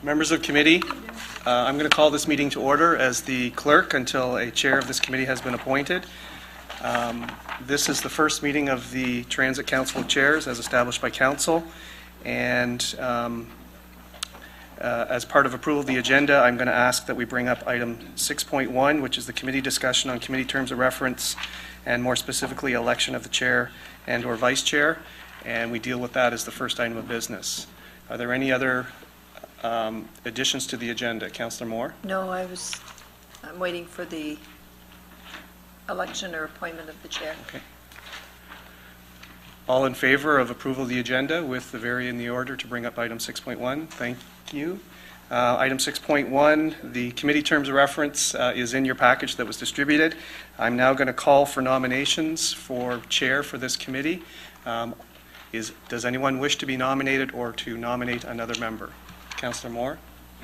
Members of committee, I'm going to call this meeting to order as the clerk until a chair of this committee has been appointed. This is the first meeting of the Transit Council of Chairs as established by Council, and as part of approval of the agenda, I'm going to ask that we bring up item 6.1, which is the committee discussion on committee terms of reference, and more specifically, election of the chair and or vice chair, and we deal with that as the first item of business. Are there any other additions to the agenda? Councillor Moore? No, I'm waiting for the election or appointment of the chair. Okay. All in favor of approval of the agenda with the vary in the order to bring up item 6.1? Thank you. Item 6.1, the committee terms of reference is in your package that was distributed. I'm now going to call for nominations for chair for this committee. Does anyone wish to be nominated or to nominate another member? Councillor Moore?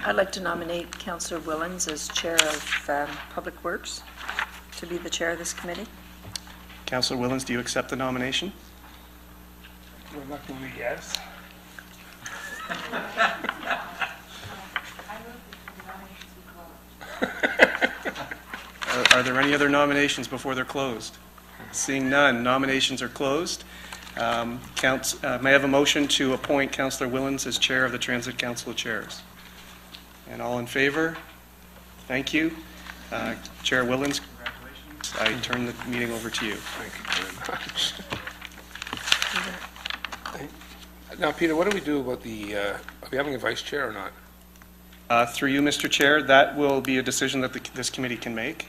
I'd like to nominate Councillor Willens as chair of Public Works to be the chair of this committee. Councillor Willens, do you accept the nomination? Reluctantly, yes. Are there any other nominations before they're closed? Seeing none, nominations are closed. May I have a motion to appoint Councillor Willens as chair of the Transit Council of Chairs? And all in favor? Thank you. Chair Willens, congratulations. I turn the meeting over to you. Thank you very much. Now, Peter, what do we do about the, are we having a vice chair or not? Through you, Mr. Chair, that will be a decision that this committee can make.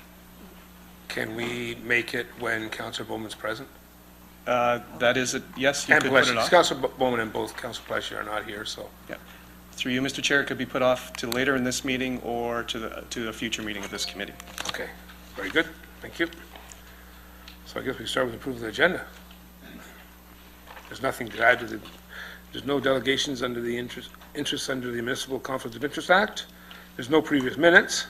Can we make it when Councillor Bowman's present? That is, yes, you and could put it off. Councillor Bowman and both Councillor Pleshy are not here, so. Yeah. Through you, Mr. Chair, it could be put off to later in this meeting or to a future meeting of this committee. Okay, very good. Thank you. So I guess we start with approval of the agenda. There's nothing to add to the. There's no delegations under the interests under the Municipal Conflict of Interest Act. There's no previous minutes.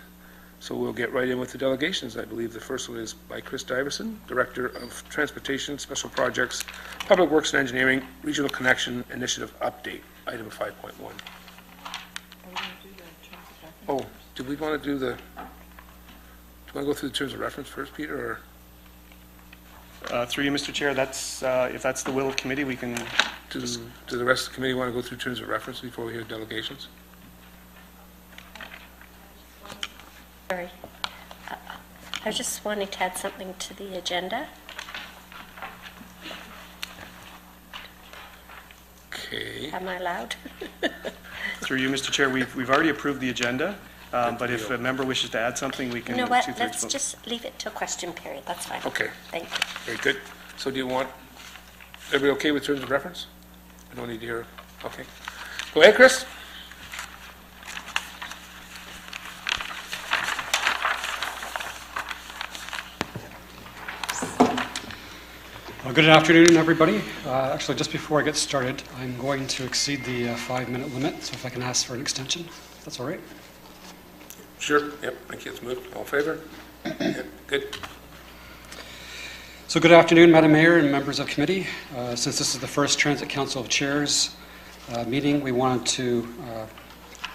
So we'll get right in with the delegations. I believe the first one is by Chris Diverson, Director of Transportation, Special Projects, Public Works and Engineering, Regional Connection Initiative Update, item 5.1. Oh, do we want to do the, do you want to go through the terms of reference first, Peter, or? Through you, Mr. Chair, that's, if that's the will of committee, we can. Do the rest of the committee want to go through terms of reference before we hear delegations? Sorry. I was just wanting to add something to the agenda. Okay. Am I allowed? Through you, Mr. Chair, we've already approved the agenda, but if a member wishes to add something, we can. You know what? Let's just leave it to a question period. That's fine. Okay. Thank you. Very good. So do you want, everybody okay with terms of reference? I don't need to hear. Okay. Go ahead, Chris. Well, good afternoon, everybody. Actually, just before I get started, I'm going to exceed the 5-minute limit, so if I can ask for an extension, if that's all right. Sure. Yep. Thank you. It's moved. All in favor? Yep. Good. So good afternoon, Madam Mayor and members of committee. Since this is the first Transit Council of Chairs meeting, we wanted to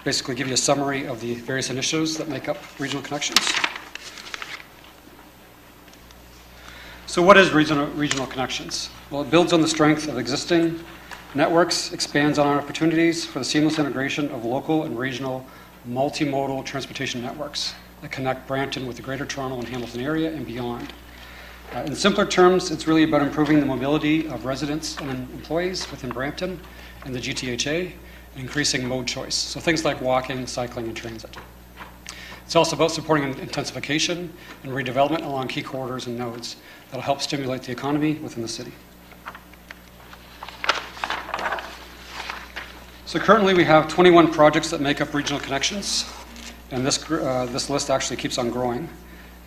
basically give you a summary of the various initiatives that make up Regional Connections. So what is Regional Connections? Well, it builds on the strength of existing networks, expands on opportunities for the seamless integration of local and regional multimodal transportation networks that connect Brampton with the Greater Toronto and Hamilton area and beyond. In simpler terms, it's really about improving the mobility of residents and employees within Brampton and the GTHA, and increasing mode choice. So things like walking, cycling, and transit. It's also about supporting intensification and redevelopment along key corridors and nodes that will help stimulate the economy within the city. So currently we have 21 projects that make up Regional Connections, and this list actually keeps on growing.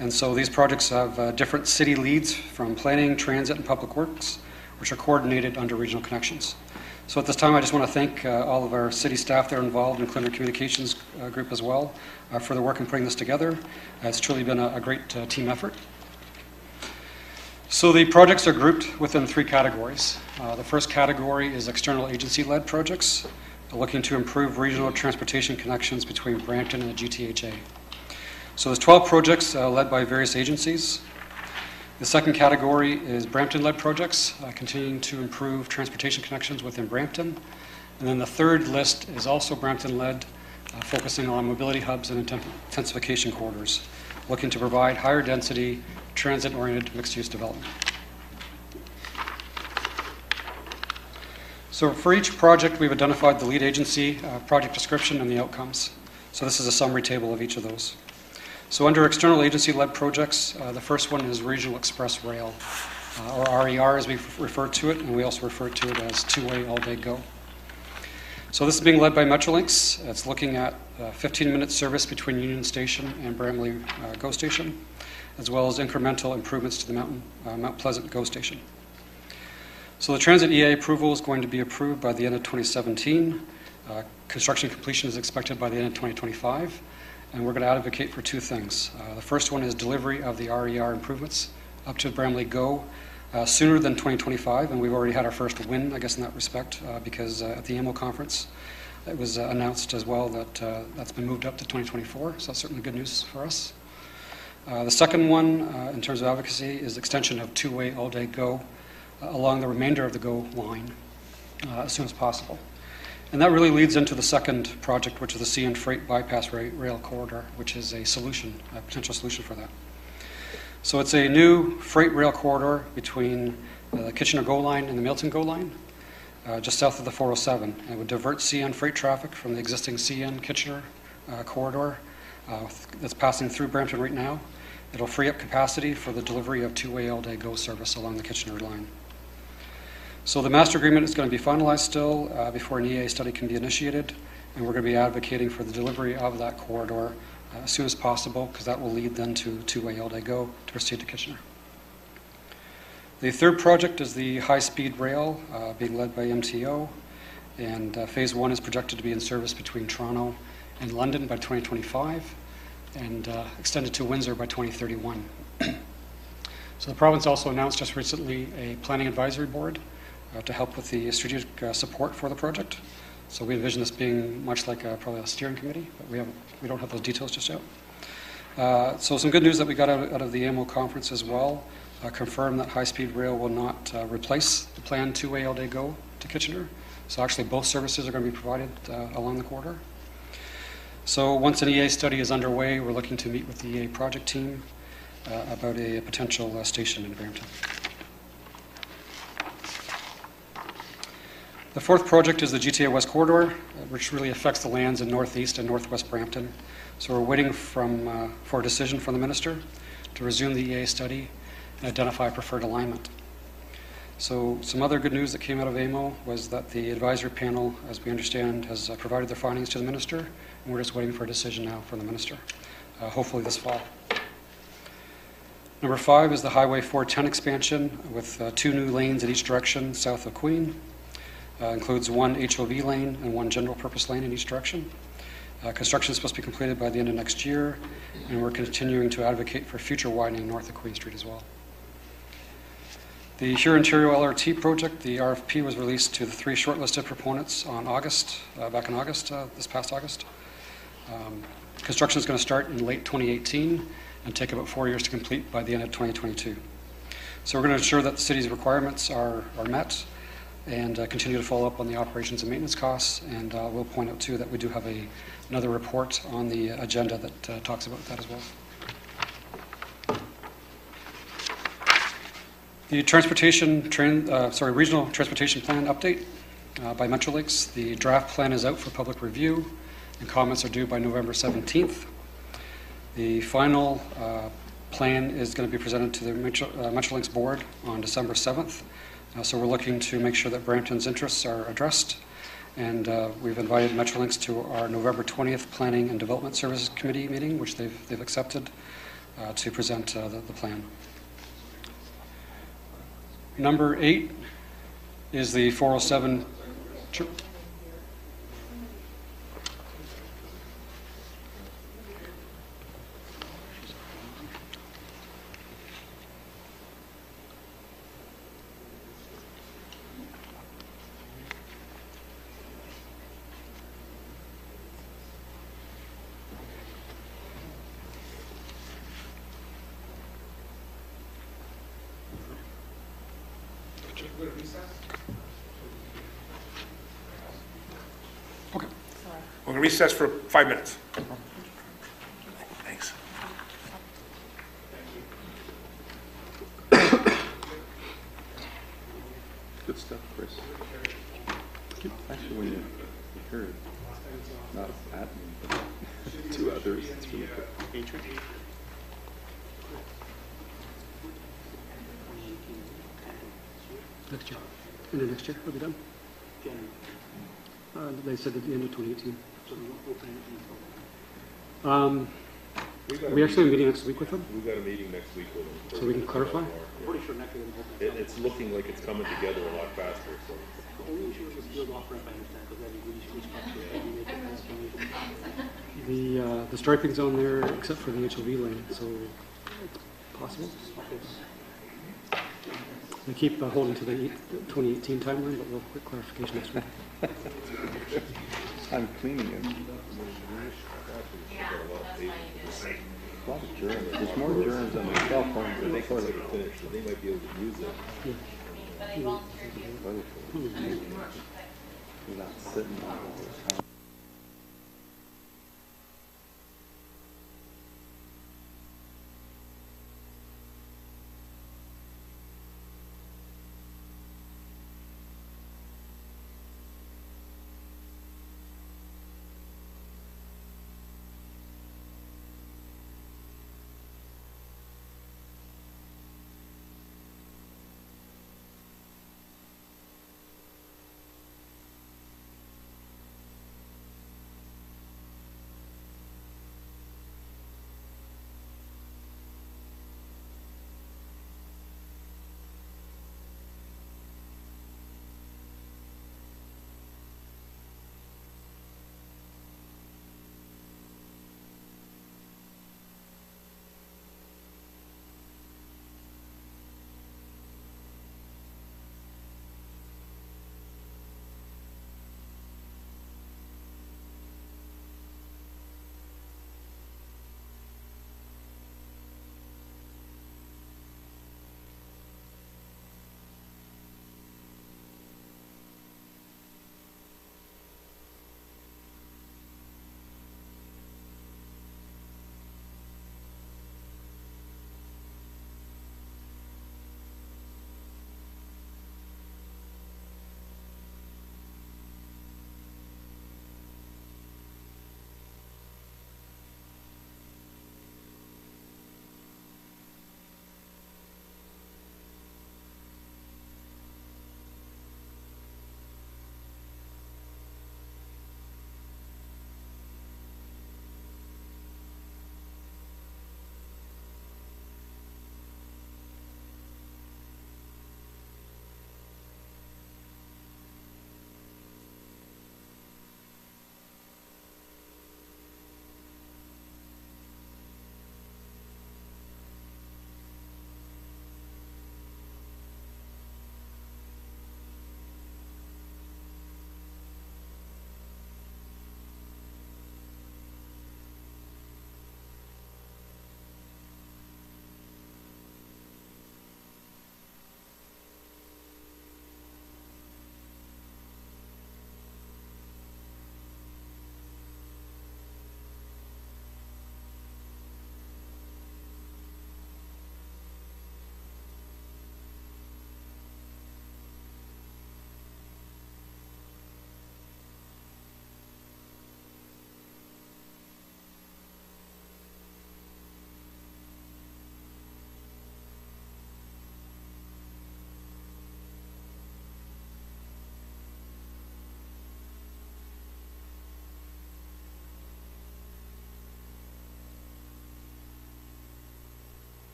And so these projects have different city leads from planning, transit, and public works, which are coordinated under Regional Connections. So at this time, I just want to thank all of our city staff that are involved, including our communications group as well, for their work in putting this together. It's truly been a great team effort. So the projects are grouped within 3 categories. The first category is external agency-led projects. looking to improve regional transportation connections between Brampton and the GTHA. So there's 12 projects led by various agencies. The second category is Brampton-led projects, continuing to improve transportation connections within Brampton. And then the third list is also Brampton-led, focusing on mobility hubs and intensification corridors, looking to provide higher density, transit-oriented mixed-use development. So for each project, we've identified the lead agency, project description, and the outcomes. So this is a summary table of each of those. So under external agency-led projects, the first one is Regional Express Rail, or RER as we refer to it, and we also refer to it as two-way all-day go. So this is being led by Metrolinx. It's looking at 15-minute service between Union Station and Bramley GO Station, as well as incremental improvements to the Mount Pleasant GO Station. So the transit EA approval is going to be approved by the end of 2017. Construction completion is expected by the end of 2025. And we're going to advocate for two things. The first one is delivery of the RER improvements up to Bramley GO sooner than 2025, and we've already had our first win, I guess, in that respect, because at the AMO conference, it was announced as well that that's been moved up to 2024, so that's certainly good news for us. The second one, in terms of advocacy, is extension of two-way all-day GO along the remainder of the GO line as soon as possible. And that really leads into the second project, which is the CN Freight Bypass Rail Corridor, which is a solution, a potential solution for that. So it's a new freight rail corridor between the Kitchener GO line and the Milton GO line, just south of the 407. And it would divert CN freight traffic from the existing CN Kitchener corridor that's passing through Brampton right now. It'll free up capacity for the delivery of two-way all-day GO service along the Kitchener line. So the master agreement is going to be finalized still before an EA study can be initiated, and we're going to be advocating for the delivery of that corridor as soon as possible, because that will lead then to two-way all-day GO to proceed to Kitchener. The third project is the high-speed rail being led by MTO, and phase one is projected to be in service between Toronto and London by 2025, and extended to Windsor by 2031. So the province also announced just recently a planning advisory board to help with the strategic support for the project. So we envision this being much like probably a steering committee, but we don't have those details just yet. So some good news that we got out of the AMO conference as well, confirmed that high-speed rail will not replace the planned two-way all-day GO to Kitchener. So actually both services are going to be provided along the corridor. So once an EA study is underway, we're looking to meet with the EA project team about a potential station in Brampton. The fourth project is the GTA West Corridor, which really affects the lands in northeast and northwest Brampton. So we're waiting for a decision from the minister to resume the EA study and identify preferred alignment. So some other good news that came out of AMO was that the advisory panel, as we understand, has provided their findings to the minister, and we're just waiting for a decision now from the minister, hopefully this fall. Number 5 is the Highway 410 expansion with 2 new lanes in each direction south of Queen. Includes 1 HOV lane and 1 general purpose lane in each direction. Construction is supposed to be completed by the end of next year, and we're continuing to advocate for future widening north of Queen Street as well. The Huron-Ontario LRT project, the RFP was released to the 3 shortlisted proponents on back in August, this past August. Construction is going to start in late 2018 and take about 4 years to complete by the end of 2022. So we're going to ensure that the city's requirements are met, and continue to follow up on the operations and maintenance costs. And we'll point out, too, that we do have another report on the agenda that talks about that as well. The Regional Transportation Plan update by Metrolinx. The draft plan is out for public review, and comments are due by November 17th. The final plan is going to be presented to the Metrolinx board on December 7th. So we're looking to make sure that Brampton's interests are addressed, and we've invited Metrolinx to our November 20th Planning and Development Services Committee meeting, which they've accepted, to present the plan. Number 8 is the 407. Okay. We're going to recess for 5 minutes. Thanks. Good stuff, Chris. Actually, when you hear it, not at me, but to others, it's really good. Next year. And then next year, we'll be done. They said at the end of 2018. We actually have a meeting next week with them, We've got a meeting next week with them. so we can clarify. It's looking like it's coming together a lot faster, so. The striping's on there except for the HOV lane, so it's possible. We keep holding to the 2018 timeline, but we'll get clarification next week. I'm cleaning it. A lot of germs. There's more germs on the cell phones than the toilet. They might be able to use it. You're not sitting on all the time.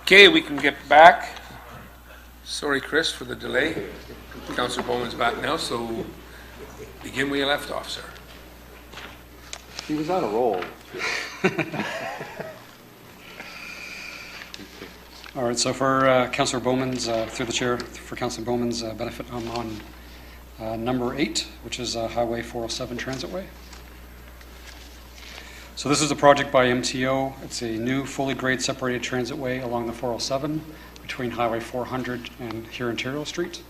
Okay, we can get back. Sorry, Chris, for the delay. Councillor Bowman's back now, so begin where you left off, sir. He was on a roll. All right, so for Councillor Bowman's, through the chair, for Councillor Bowman's benefit, I'm on number 8, which is Highway 407 Transitway. So this is a project by MTO. It's a new fully grade separated transitway along the 407 between Highway 400 and here Ontario Street.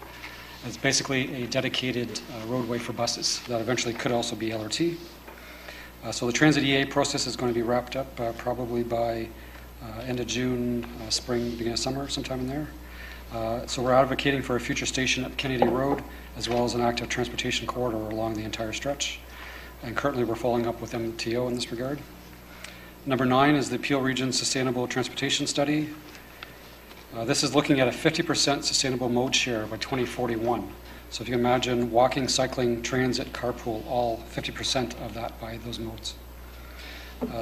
It's basically a dedicated roadway for buses that eventually could also be LRT. So the Transit EA process is going to be wrapped up probably by end of June, spring, beginning of summer, sometime in there. So we're advocating for a future station at Kennedy Road, as well as an active transportation corridor along the entire stretch. And currently we're following up with MTO in this regard. Number 9 is the Peel Region Sustainable Transportation Study. This is looking at a 50% sustainable mode share by 2041. So if you can imagine walking, cycling, transit, carpool, all 50% of that by those modes.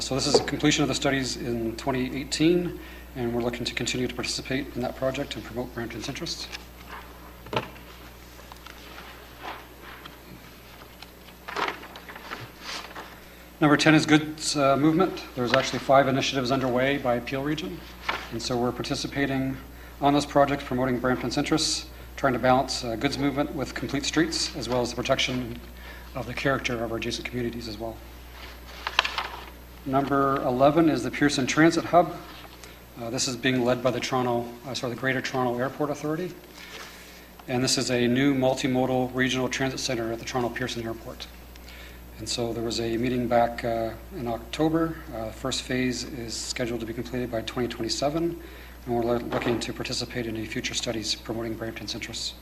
So this is a completion of the studies in 2018, and we're looking to continue to participate in that project and promote Brampton's interests. Number 10 is goods movement. There's actually 5 initiatives underway by Peel Region, and so we're participating on those projects, promoting Brampton's interests, trying to balance goods movement with complete streets, as well as the protection of the character of our adjacent communities as well. Number 11 is the Pearson Transit Hub. This is being led by the Greater Toronto Airport Authority, and this is a new multimodal regional transit center at the Toronto Pearson Airport. And so there was a meeting back in October. First phase is scheduled to be completed by 2027, and we're looking to participate in any future studies promoting Brampton's interests.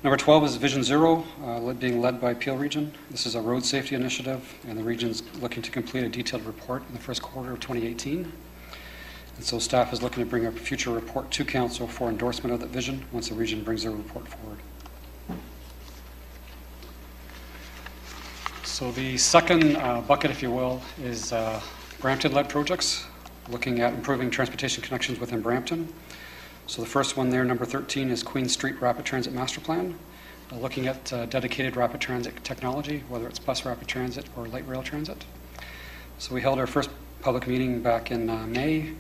Number 12 is Vision Zero, being led by Peel Region. This is a road safety initiative, and the region's looking to complete a detailed report in the first quarter of 2018. And so staff is looking to bring a future report to Council for endorsement of that vision once the region brings their report forward. So the second bucket, if you will, is Brampton-led projects, looking at improving transportation connections within Brampton. So the first one there, number 13, is Queen Street Rapid Transit Master Plan, looking at dedicated rapid transit technology, whether it's bus rapid transit or light rail transit. So we held our first public meeting back in May.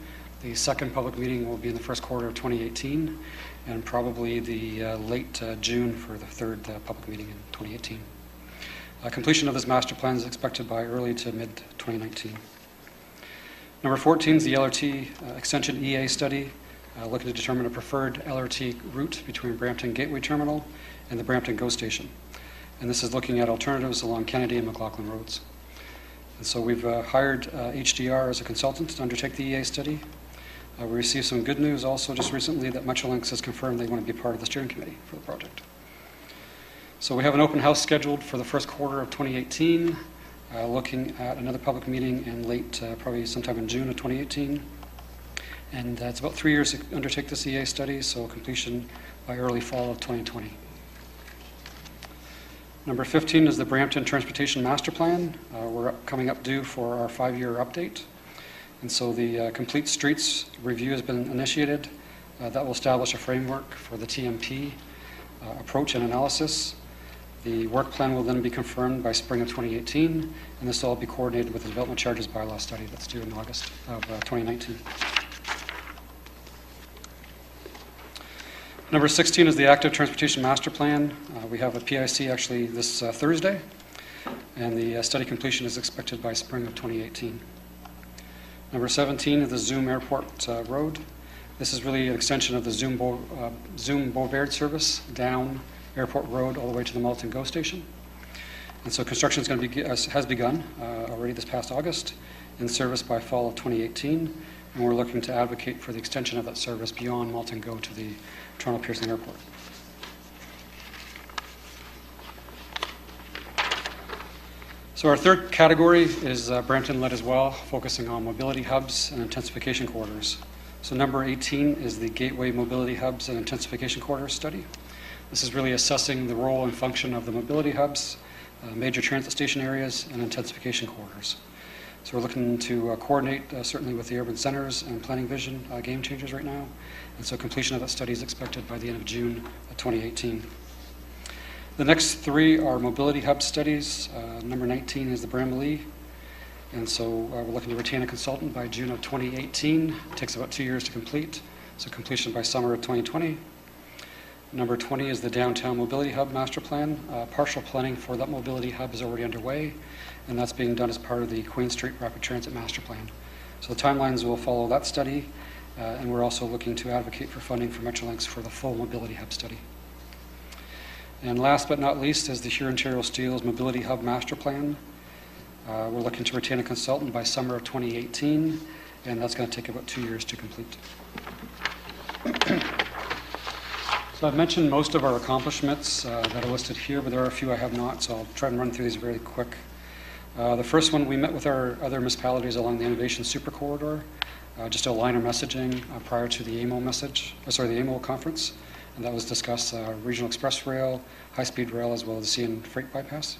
The second public meeting will be in the first quarter of 2018, and probably the late June for the third public meeting in 2018. Completion of this master plan is expected by early to mid-2019. Number 14 is the LRT Extension EA study, looking to determine a preferred LRT route between Brampton Gateway Terminal and the Brampton GO Station. And this is looking at alternatives along Kennedy and McLaughlin roads. And so we've hired HDR as a consultant to undertake the EA study. We received some good news also just recently that Metrolinx has confirmed they want to be part of the steering committee for the project. So we have an open house scheduled for the first quarter of 2018, looking at another public meeting in late, probably sometime in June of 2018. And it's about 3 years to undertake this EA study, so completion by early fall of 2020. Number 15 is the Brampton Transportation Master Plan. We're coming up due for our 5-year update. And so the Complete Streets review has been initiated. That will establish a framework for the TMP approach and analysis. The work plan will then be confirmed by spring of 2018, and this will all be coordinated with the Development Charges Bylaw study that's due in August of 2019. Number 16 is the Active Transportation Master Plan. We have a PIC actually this Thursday, and the study completion is expected by spring of 2018. Number 17 is the Zoom Airport Road. This is really an extension of the Zoom Beauvert service down Airport Road all the way to the Malton GO Station. And so construction is going to has begun already this past August, in service by fall of 2018, and we're looking to advocate for the extension of that service beyond Malton GO to the Toronto Pearson Airport. So our third category is Brampton-led as well, focusing on mobility hubs and intensification corridors. So number 18 is the Gateway Mobility Hubs and Intensification Corridors study. This is really assessing the role and function of the mobility hubs, major transit station areas, and intensification corridors. So we're looking to coordinate certainly with the urban centers and planning vision game changers right now. And so completion of that study is expected by the end of June of 2018. The next three are mobility hub studies. Number 19 is the Brampton. And so we're looking to retain a consultant by June of 2018. It takes about 2 years to complete, so completion by summer of 2020. Number 20 is the Downtown Mobility Hub Master Plan. Partial planning for that mobility hub is already underway, and that's being done as part of the Queen Street Rapid Transit Master Plan. So the timelines will follow that study, and we're also looking to advocate for funding for Metrolinx for the full mobility hub study. And last but not least is the Huron-Ontario Steel's Mobility Hub Master Plan. We're looking to retain a consultant by summer of 2018, and that's going to take about 2 years to complete. So I've mentioned most of our accomplishments that are listed here, but there are a few I have not, so I'll try and run through these very quick. The first one, we met with our other municipalities along the Innovation Super Corridor, just to align our messaging prior to the AMO the AMO conference, and that was discussed regional express rail, high-speed rail, as well as the CN freight bypass.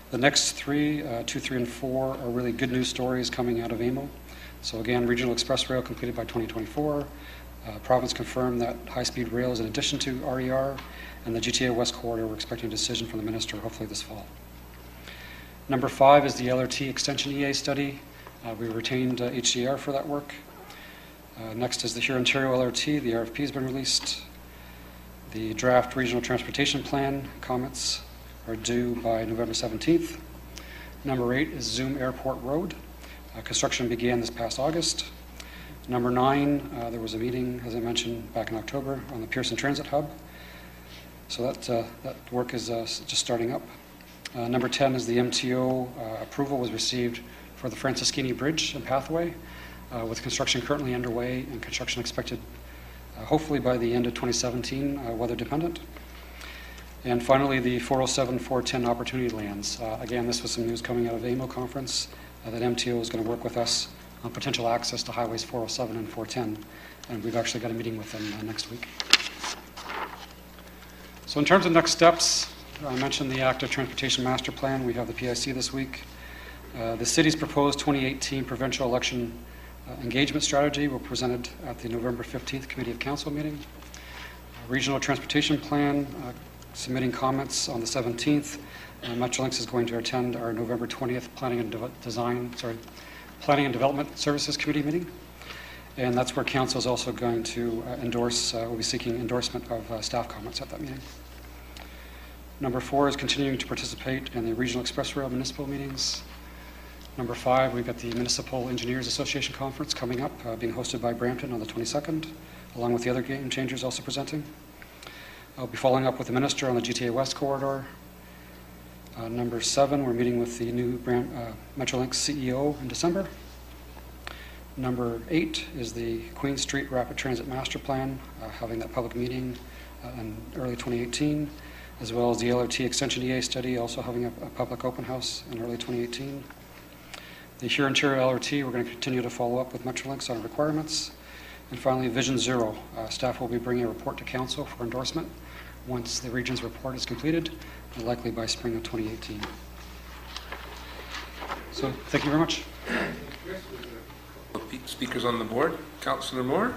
The next three, 2, 3, and 4, are really good news stories coming out of AMO. So again, regional express rail completed by 2024. Province confirmed that high-speed rail is in addition to RER, and the GTA West Corridor, we're expecting a decision from the minister hopefully this fall. Number 5 is the LRT Extension EA study. We retained HCR for that work. Next is the Huron-Ontario LRT. The RFP has been released. The draft regional transportation plan comments are due by November 17th. Number 8 is Zoom Airport Road. Construction began this past August. Number 9, there was a meeting, as I mentioned, back in October on the Pearson Transit Hub. So that work is just starting up. Number 10 is the MTO approval was received for the Franciscini Bridge and Pathway, with construction currently underway and construction expected hopefully by the end of 2017, weather dependent. And finally, the 407, 410 opportunity lands. Again, this was some news coming out of AMO conference that MTO is going to work with us on potential access to highways 407 and 410. And we've actually got a meeting with them next week. So in terms of next steps, I mentioned the Active Transportation Master Plan. We have the PIC this week. The city's proposed 2018 provincial election engagement strategy will be presented at the November 15th Committee of Council meeting. Regional Transportation Plan, submitting comments on the 17th. Metrolinx is going to attend our November 20th Planning and Development Services Committee meeting. And that's where Council is also going to endorse, we'll be seeking endorsement of staff comments at that meeting. Number 4 is continuing to participate in the Regional Express Rail municipal meetings. Number 5, we've got the Municipal Engineers Association Conference coming up, being hosted by Brampton on the 22nd, along with the other game changers also presenting. I'll be following up with the Minister on the GTA West Corridor. Number 7, we're meeting with the new Metrolinx CEO in December. Number 8 is the Queen Street Rapid Transit Master Plan, having that public meeting in early 2018, as well as the LRT Extension EA study, also having a public open house in early 2018. The Huron-Ontario LRT, we're going to continue to follow up with Metrolinx on requirements. And finally, Vision Zero. Staff will be bringing a report to Council for endorsement once the region's report is completed, likely by spring of 2018. So, thank you very much. Speakers on the board. Councillor Moore.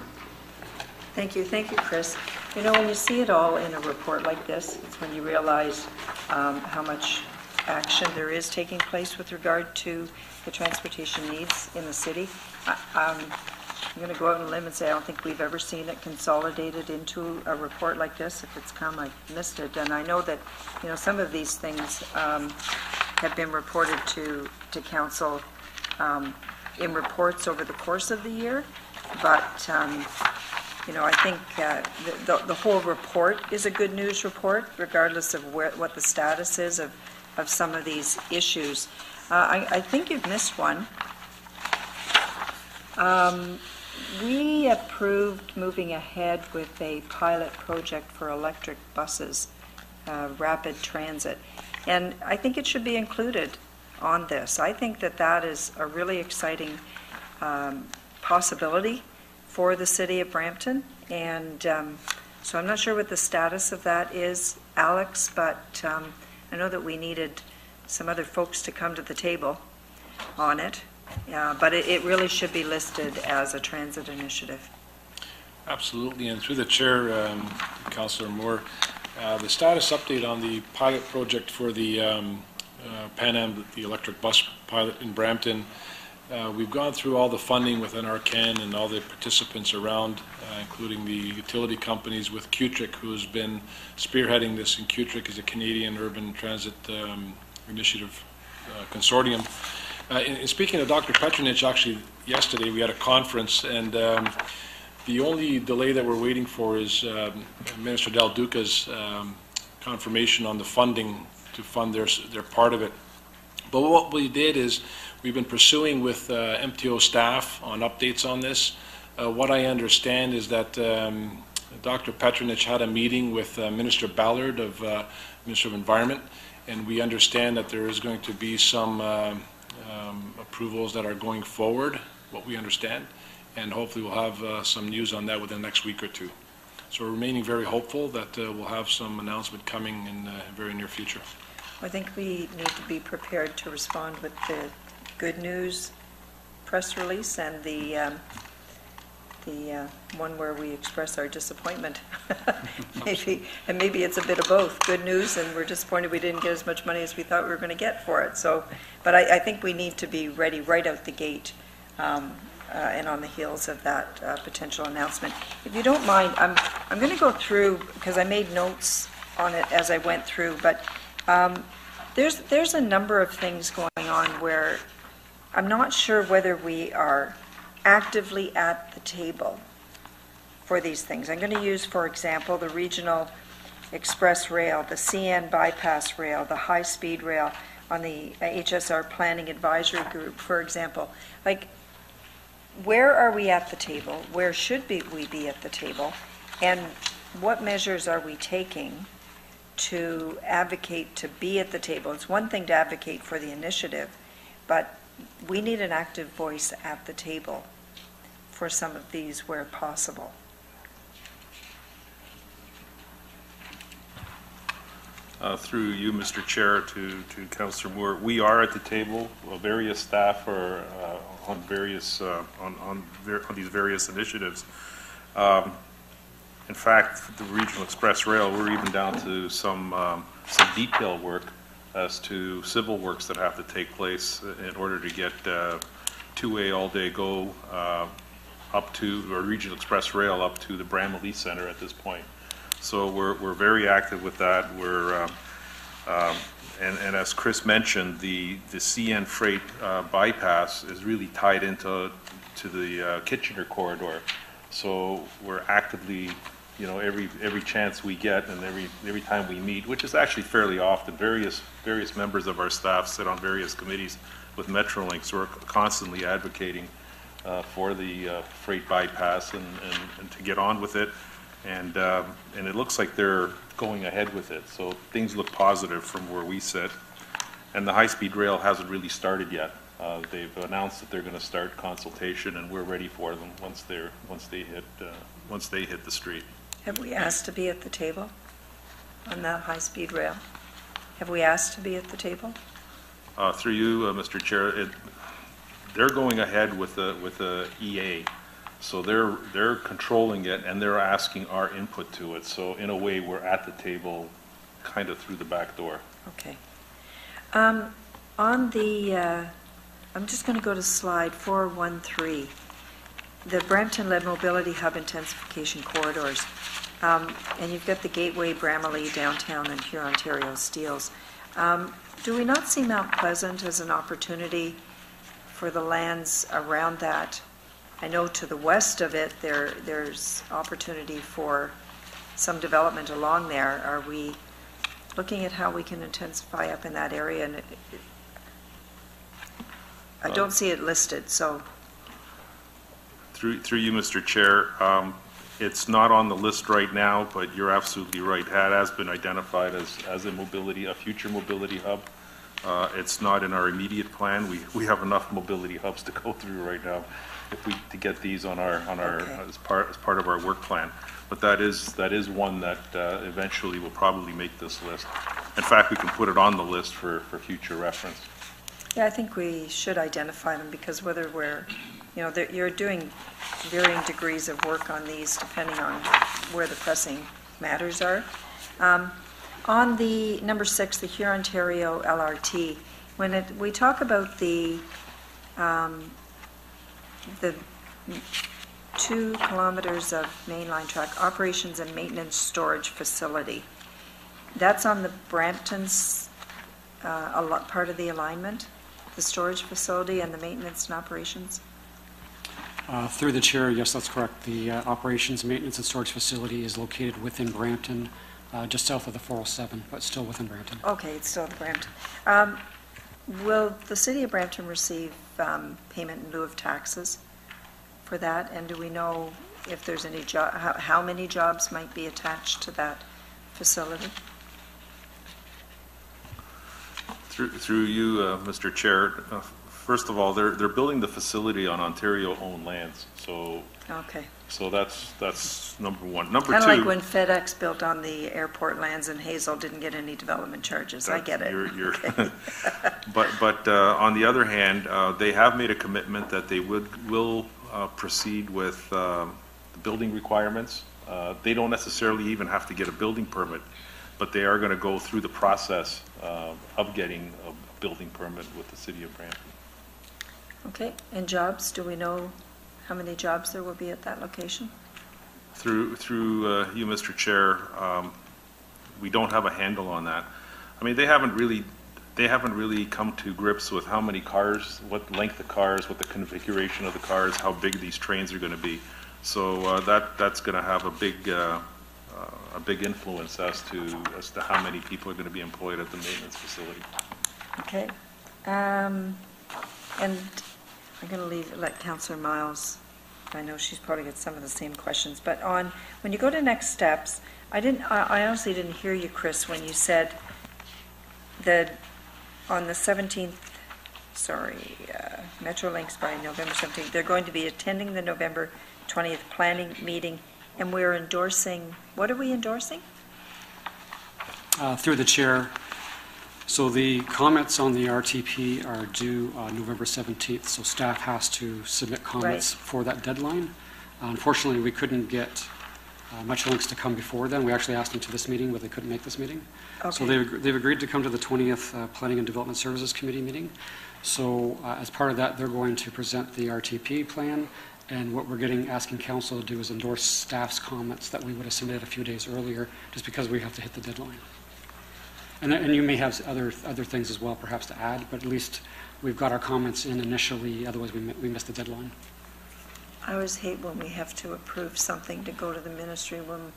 Thank you, Chris. You know, when you see it all in a report like this, it's when you realize how much action there is taking place with regard to the transportation needs in the city. I'm going to go out on a limb and say I don't think we've ever seen it consolidated into a report like this. If it's come, I missed it. And I know that, you know, some of these things have been reported to Council in reports over the course of the year. But, you know, I think the whole report is a good news report, regardless of what the status is of some of these issues. I think you've missed one. We approved moving ahead with a pilot project for electric buses, rapid transit, and I think it should be included on this. I think that is a really exciting possibility for the city of Brampton, and so I'm not sure what the status of that is, Alex, but I know that we needed some other folks to come to the table on it, but it really should be listed as a transit initiative. Absolutely, and through the chair, Councillor Moore, the status update on the pilot project for the Pan Am, the electric bus pilot in Brampton. We've gone through all the funding within Arcan and all the participants around, including the utility companies with Cutric, who's been spearheading this, and Cutric is a Canadian Urban Transit Initiative Consortium. In speaking to Dr. Petronich, actually yesterday we had a conference, and the only delay that we're waiting for is Minister Del Duca's confirmation on the funding to fund their part of it. But what we did is we've been pursuing with MTO staff on updates on this. What I understand is that Dr. Petronich had a meeting with Minister Ballard of Minister of Environment, and we understand that there is going to be some approvals that are going forward, what we understand, and hopefully we'll have some news on that within the next week or two. So we're remaining very hopeful that we'll have some announcement coming in the very near future. I think we need to be prepared to respond with the good news press release and the one where we express our disappointment. maybe it's a bit of both, good news, and we're disappointed we didn't get as much money as we thought we were going to get for it. So, but I think we need to be ready right out the gate and on the heels of that potential announcement. If you don't mind, I'm going to go through, because I made notes on it as I went through, but there's a number of things going on where I'm not sure whether we are actively at the table for these things. I'm going to use, for example, the regional express rail, the CN bypass rail, the high-speed rail on the HSR Planning Advisory Group, for example. Like, where are we at the table? Where should we be at the table? And what measures are we taking to advocate to be at the table? It's one thing to advocate for the initiative, but we need an active voice at the table for some of these where possible. Through you, Mr. Chair, to Councillor Moore, we are at the table. Various staff are on various on these various initiatives. In fact, the Regional Express Rail, we're even down to some detail work as to civil works that have to take place in order to get two-way all-day go up to, or Regional Express Rail up to the Brampton Center at this point. So we're very active with that. We're and as Chris mentioned, the CN freight bypass is really tied into the Kitchener corridor. So we're actively, you know, every chance we get and every time we meet, which is actually fairly often, various members of our staff sit on various committees with Metrolink, so we're constantly advocating for the freight bypass and to get on with it. And it looks like they're going ahead with it, so things look positive from where we sit. And the high-speed rail hasn't really started yet. They've announced that they're going to start consultation, and we're ready for them once they hit the street. Have we asked to be at the table on that high-speed rail? Have we asked to be at the table? Through you, Mr. Chair, they're going ahead with the EA. So they're controlling it, and they're asking our input to it. So in a way, we're at the table kind of through the back door. Okay. On the, I'm just going to go to slide 413, the Brampton-led mobility hub intensification corridors. And you've got the Gateway, Bramalea, Downtown, and Huron-Ontario Steels. Do we not see Mount Pleasant as an opportunity for the lands around that? I know to the west of it, there's opportunity for some development along there. Are we looking at how we can intensify up in that area? And I don't see it listed, so. Through you, Mr. Chair, it's not on the list right now, but you're absolutely right. It has been identified as a future mobility hub. It's not in our immediate plan. We have enough mobility hubs to go through right now to get these on our Okay. as part of our work plan. But that is one that eventually will probably make this list. In fact, we can put it on the list for future reference. Yeah, I think we should identify them because whether we're, you're doing varying degrees of work on these depending on where the pressing matters are. On the number 6, the Hurontario LRT, when we talk about the 2 kilometers of mainline track operations and maintenance storage facility, that's on the Brampton's part of the alignment, the storage facility and the maintenance and operations? Through the chair, yes, that's correct. The operations, maintenance, and storage facility is located within Brampton, just south of the 407, but still within Brampton. Okay, it's still the Brampton. Will the city of Brampton receive payment in lieu of taxes for that? And do we know if there's any how many jobs might be attached to that facility? Through you, Mr. Chair, first of all, they're building the facility on Ontario-owned lands, so Okay. that's number one. Number Kind two, of like when FedEx built on the airport lands and Hazel didn't get any development charges. I get it. Okay. but on the other hand, they have made a commitment that they will proceed with the building requirements. They don't necessarily even have to get a building permit, but they are going to go through the process of getting a building permit with the city of Brampton. Okay, and jobs, do we know how many jobs there will be at that location? Through you, Mr. Chair, we don't have a handle on that. I mean, they haven't really come to grips with how many cars, what length of cars, what the configuration of the cars, how big these trains are going to be. So that's going to have a big influence as to how many people are going to be employed at the maintenance facility. Okay. And I'm going to let Councillor Miles, I know she's probably got some of the same questions, but when you go to next steps, I honestly didn't hear you, Chris, when you said that on the 17th, Metrolinx by November 17th, they're going to be attending the November 20th planning meeting, and we're endorsing, what are we endorsing? Through the chair, so the comments on the RTP are due November 17th, so staff has to submit comments for that deadline. Unfortunately, we couldn't get Metrolinx to come before then. We actually asked them to this meeting, but they couldn't make this meeting. Okay. So they've agreed to come to the 20th Planning and Development Services Committee meeting. So as part of that, they're going to present the RTP plan, and what we're asking council to do is endorse staff's comments that we would have submitted a few days earlier, just because we have to hit the deadline. And you may have other things as well, perhaps, to add, but at least we've got our comments in initially, otherwise we missed the deadline. I always hate when we have to approve something to go to the ministry when,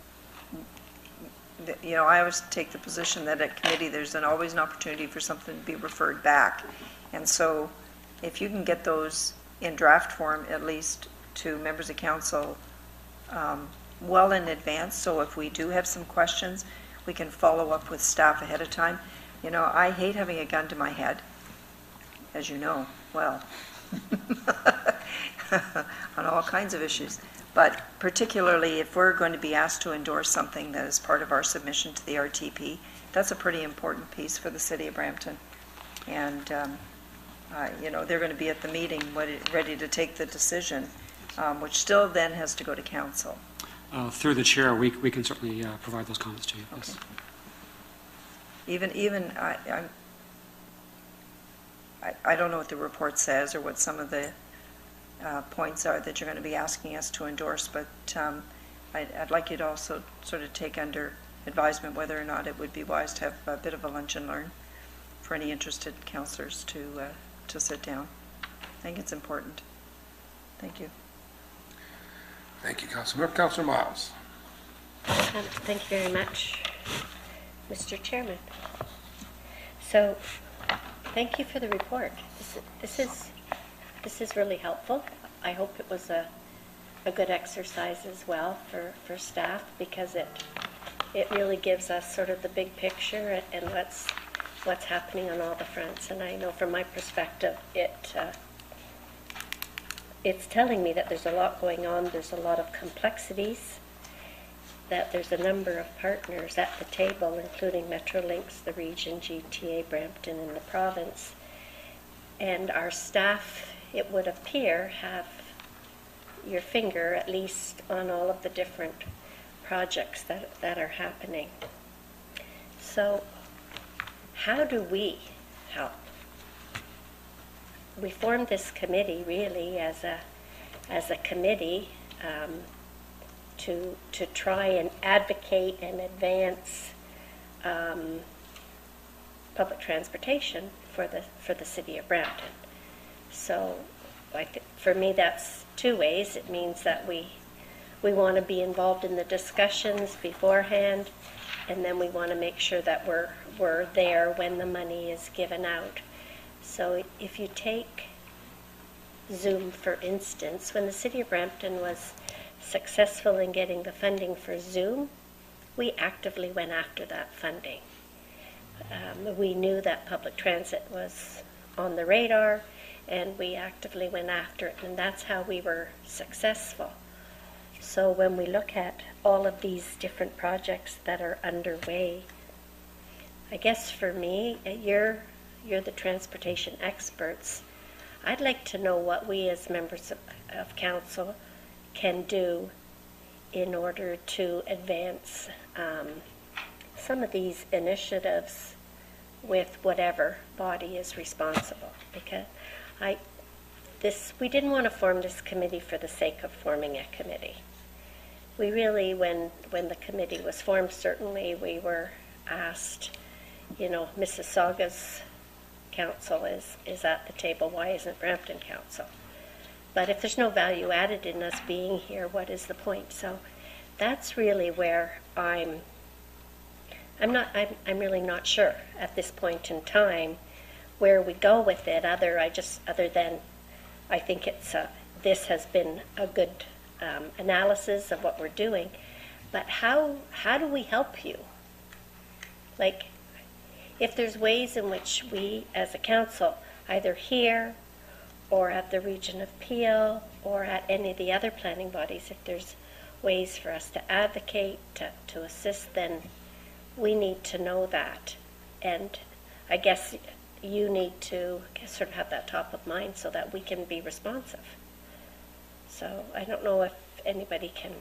I always take the position that at committee there's always an opportunity for something to be referred back. And so if you can get those in draft form, at least to members of council well in advance, so if we do have some questions, we can follow up with staff ahead of time. I hate having a gun to my head, as you know, well, on all kinds of issues. But particularly if we're going to be asked to endorse something that is part of our submission to the RTP, that's a pretty important piece for the city of Brampton. And, they're going to be at the meeting ready to take the decision, which still then has to go to council. Through the chair, we can certainly provide those comments to you. Okay. Yes. Even I don't know what the report says or what some of the points are that you're going to be asking us to endorse, but I'd like you to also sort of take under advisement whether or not it would be wise to have a bit of a lunch and learn for any interested councillors to sit down. I think it's important. Thank you. Thank you, Councilor. Councilor Miles. Thank you very much, Mr. Chairman. So, thank you for the report. This is really helpful. I hope it was a good exercise as well for staff, because it really gives us sort of the big picture and what's happening on all the fronts. And I know from my perspective, it's telling me that there's a lot going on, there's a lot of complexities, that there's a number of partners at the table, including Metrolinx, the region, GTA, Brampton, and the province. And our staff, it would appear, have your finger at least on all of the different projects that are happening. So how do we help? We formed this committee really as a committee to try and advocate and advance public transportation for the city of Brampton. So for me, that's two ways. It means that we want to be involved in the discussions beforehand, and then we want to make sure that we're there when the money is given out. So if you take Zoom, for instance, when the city of Brampton was successful in getting the funding for Zoom, we actively went after that funding. We knew that public transit was on the radar, and we actively went after it, and that's how we were successful. So when we look at all of these different projects that are underway, I guess for me, you're the transportation experts. I'd like to know what we as members of council can do in order to advance some of these initiatives with whatever body is responsible. Because we didn't want to form this committee for the sake of forming a committee. We really, when the committee was formed, certainly we were asked, Mississauga's council is at the table, why isn't Brampton council? But if there's no value added in us being here, what is the point? So that's really where I'm really not sure at this point in time where we go with it. Other than I think this has been a good analysis of what we're doing. But how do we help you? Like, if there's ways in which we as a council, either here or at the Region of Peel or at any of the other planning bodies, if there's ways for us to advocate, to assist, then we need to know that. And I guess you need to sort of have that top of mind so that we can be responsive. So I don't know if anybody can.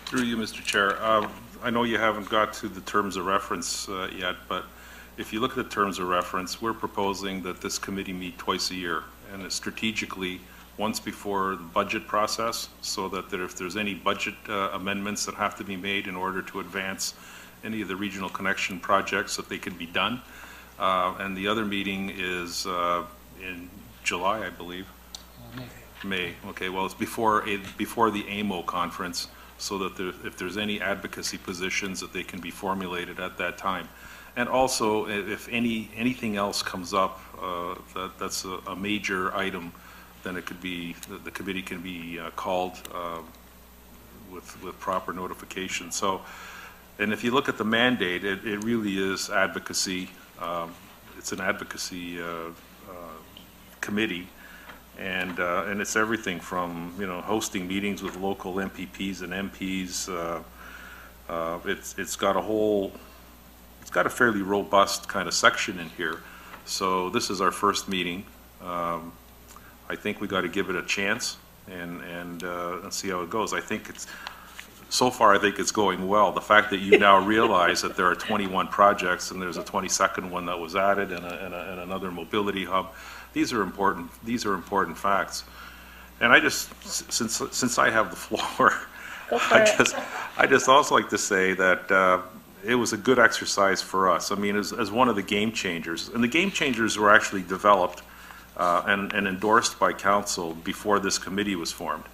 Through you, Mr. Chair. I know you haven't got to the terms of reference yet, but if you look at the terms of reference, we're proposing that this committee meet twice a year, and strategically once before the budget process, so that if there's any budget amendments that have to be made in order to advance any of the regional connection projects, that they can be done. And the other meeting is in July, I believe. May. Okay, well, it's before the AMO conference, so that if there's any advocacy positions, that they can be formulated at that time. And also, if anything else comes up that's a major item, then it could be, the committee can be called with proper notification. So, and if you look at the mandate, it really is advocacy. It's an advocacy committee, and it's everything from hosting meetings with local MPPs and MPs. It's got a fairly robust kind of section in here. So this is our first meeting. I think we got to give it a chance and see how it goes. So far I think it's going well. The fact that you now realize that there are 21 projects and there's a 22nd one that was added and another mobility hub, these are important facts. And I just, since I have the floor, I just also like to say that it was a good exercise for us. I mean, as one of the game changers, and the game changers were actually developed and endorsed by council before this committee was formed.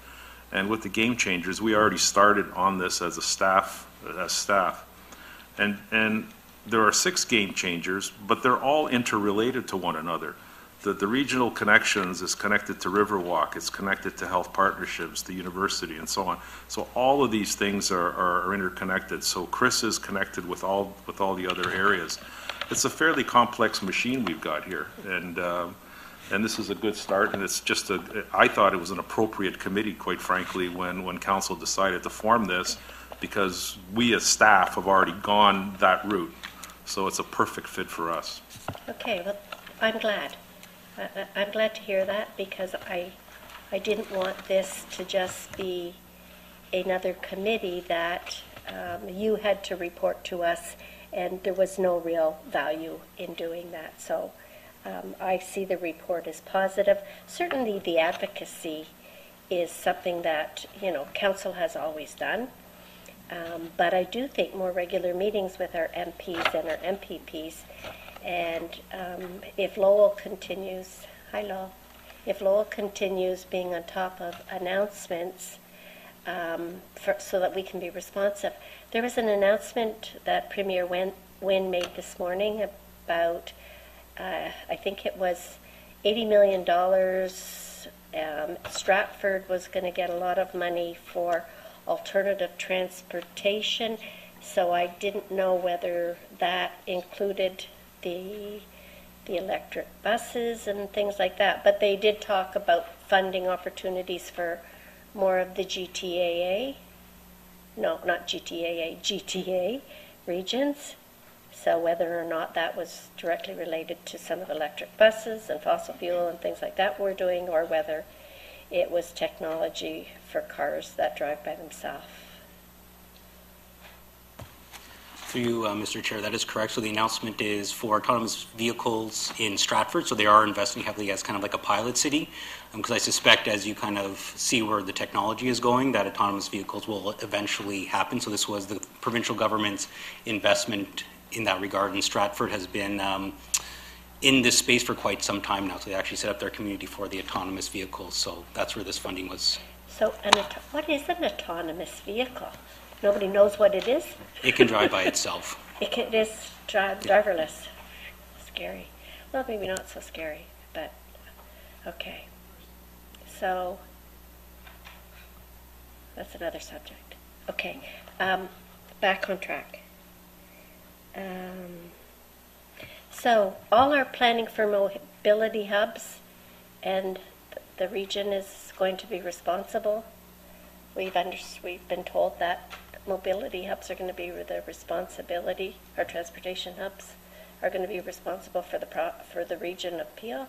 And with the game changers, we already started on this as staff. And there are 6 game changers, but they're all interrelated to one another. The regional connections is connected to Riverwalk, it's connected to health partnerships, the university, and so on. So all of these things are interconnected. So Chris is connected with all the other areas. It's a fairly complex machine we've got here, and this is a good start. And it's just I thought it was an appropriate committee, quite frankly, when council decided to form this, because we as staff have already gone that route. So it's a perfect fit for us. Okay, well, I'm glad. I'm glad to hear that, because I didn't want this to just be another committee that you had to report to us, and there was no real value in doing that. So I see the report as positive. Certainly the advocacy is something that, council has always done. But I do think more regular meetings with our MPs and our MPPs, and if Lowell continues, hi Lowell, if Lowell continues being on top of announcements so that we can be responsive. There was an announcement that Premier Wynne made this morning about, I think it was $80 million. Stratford was going to get a lot of money for alternative transportation, so I didn't know whether that included the electric buses and things like that. But they did talk about funding opportunities for more of the GTA regions. So whether or not that was directly related to some of the electric buses and fossil fuel and things like that we're doing, or whether it was technology for cars that drive by themselves. Through you, Mr. Chair, that is correct. So the announcement is for autonomous vehicles in Stratford. So they are investing heavily as kind of like a pilot city, because I suspect as you kind of see where the technology is going, that autonomous vehicles will eventually happen. So this was the provincial government's investment in that regard, and Stratford has been in this space for quite some time now. So they actually set up their community for the autonomous vehicles. So that's where this funding was. So what is an autonomous vehicle? Nobody knows what it is? It can drive by itself. It is driverless. Scary. Well, maybe not so scary, but okay. So that's another subject. Okay, back on track. So all our planning for mobility hubs, and the region is going to be responsible. We've been told that mobility hubs are going to be the responsibility, our transportation hubs are going to be responsible for the region of Peel.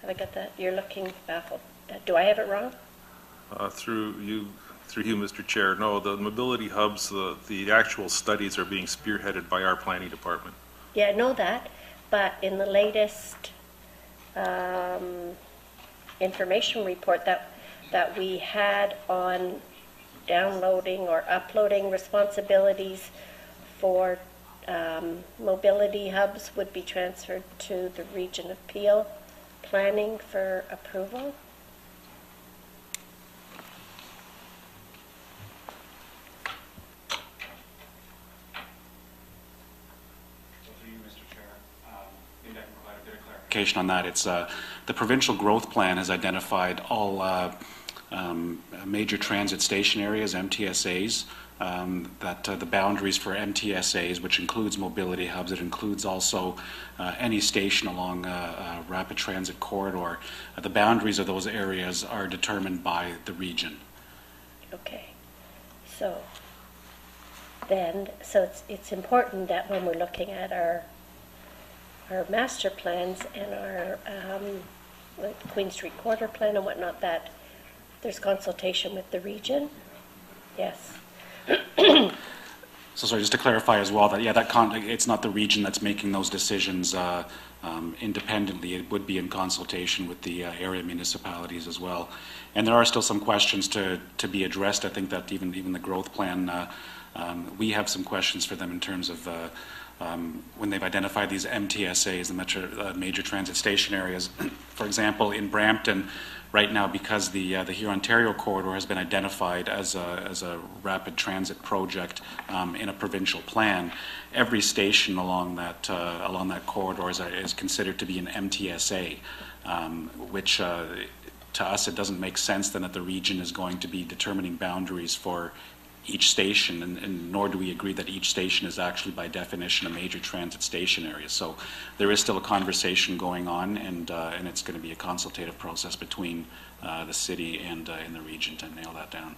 Have I got that? You're looking baffled. Do I have it wrong? Through you, Mr. Chair, no, the mobility hubs, the actual studies are being spearheaded by our planning department. Yeah, I know that, but in the latest information report that we had on downloading or uploading responsibilities for mobility hubs would be transferred to the region of Peel planning for approval. On that, it's the provincial growth plan has identified all major transit station areas, MTSAs, that the boundaries for MTSAs, which includes mobility hubs, it includes also any station along a rapid transit corridor. The boundaries of those areas are determined by the region. Okay, so it's important that when we're looking at our master plans and our like Queen Street Quarter plan and whatnot, that there's consultation with the region. Yes. So sorry, just to clarify as well, that it's not the region that's making those decisions independently. It would be in consultation with the area municipalities as well. And there are still some questions to be addressed. I think that even the growth plan, we have some questions for them in terms of when they've identified these MTSAs, the major transit station areas. For example, in Brampton, right now, because the Huron-Ontario corridor has been identified as a rapid transit project in a provincial plan, every station along that corridor is considered to be an MTSA, which to us it doesn't make sense then that the region is going to be determining boundaries for each station, and nor do we agree that each station is actually by definition a major transit station area. So there is still a conversation going on, and it's going to be a consultative process between the city and in the region to nail that down.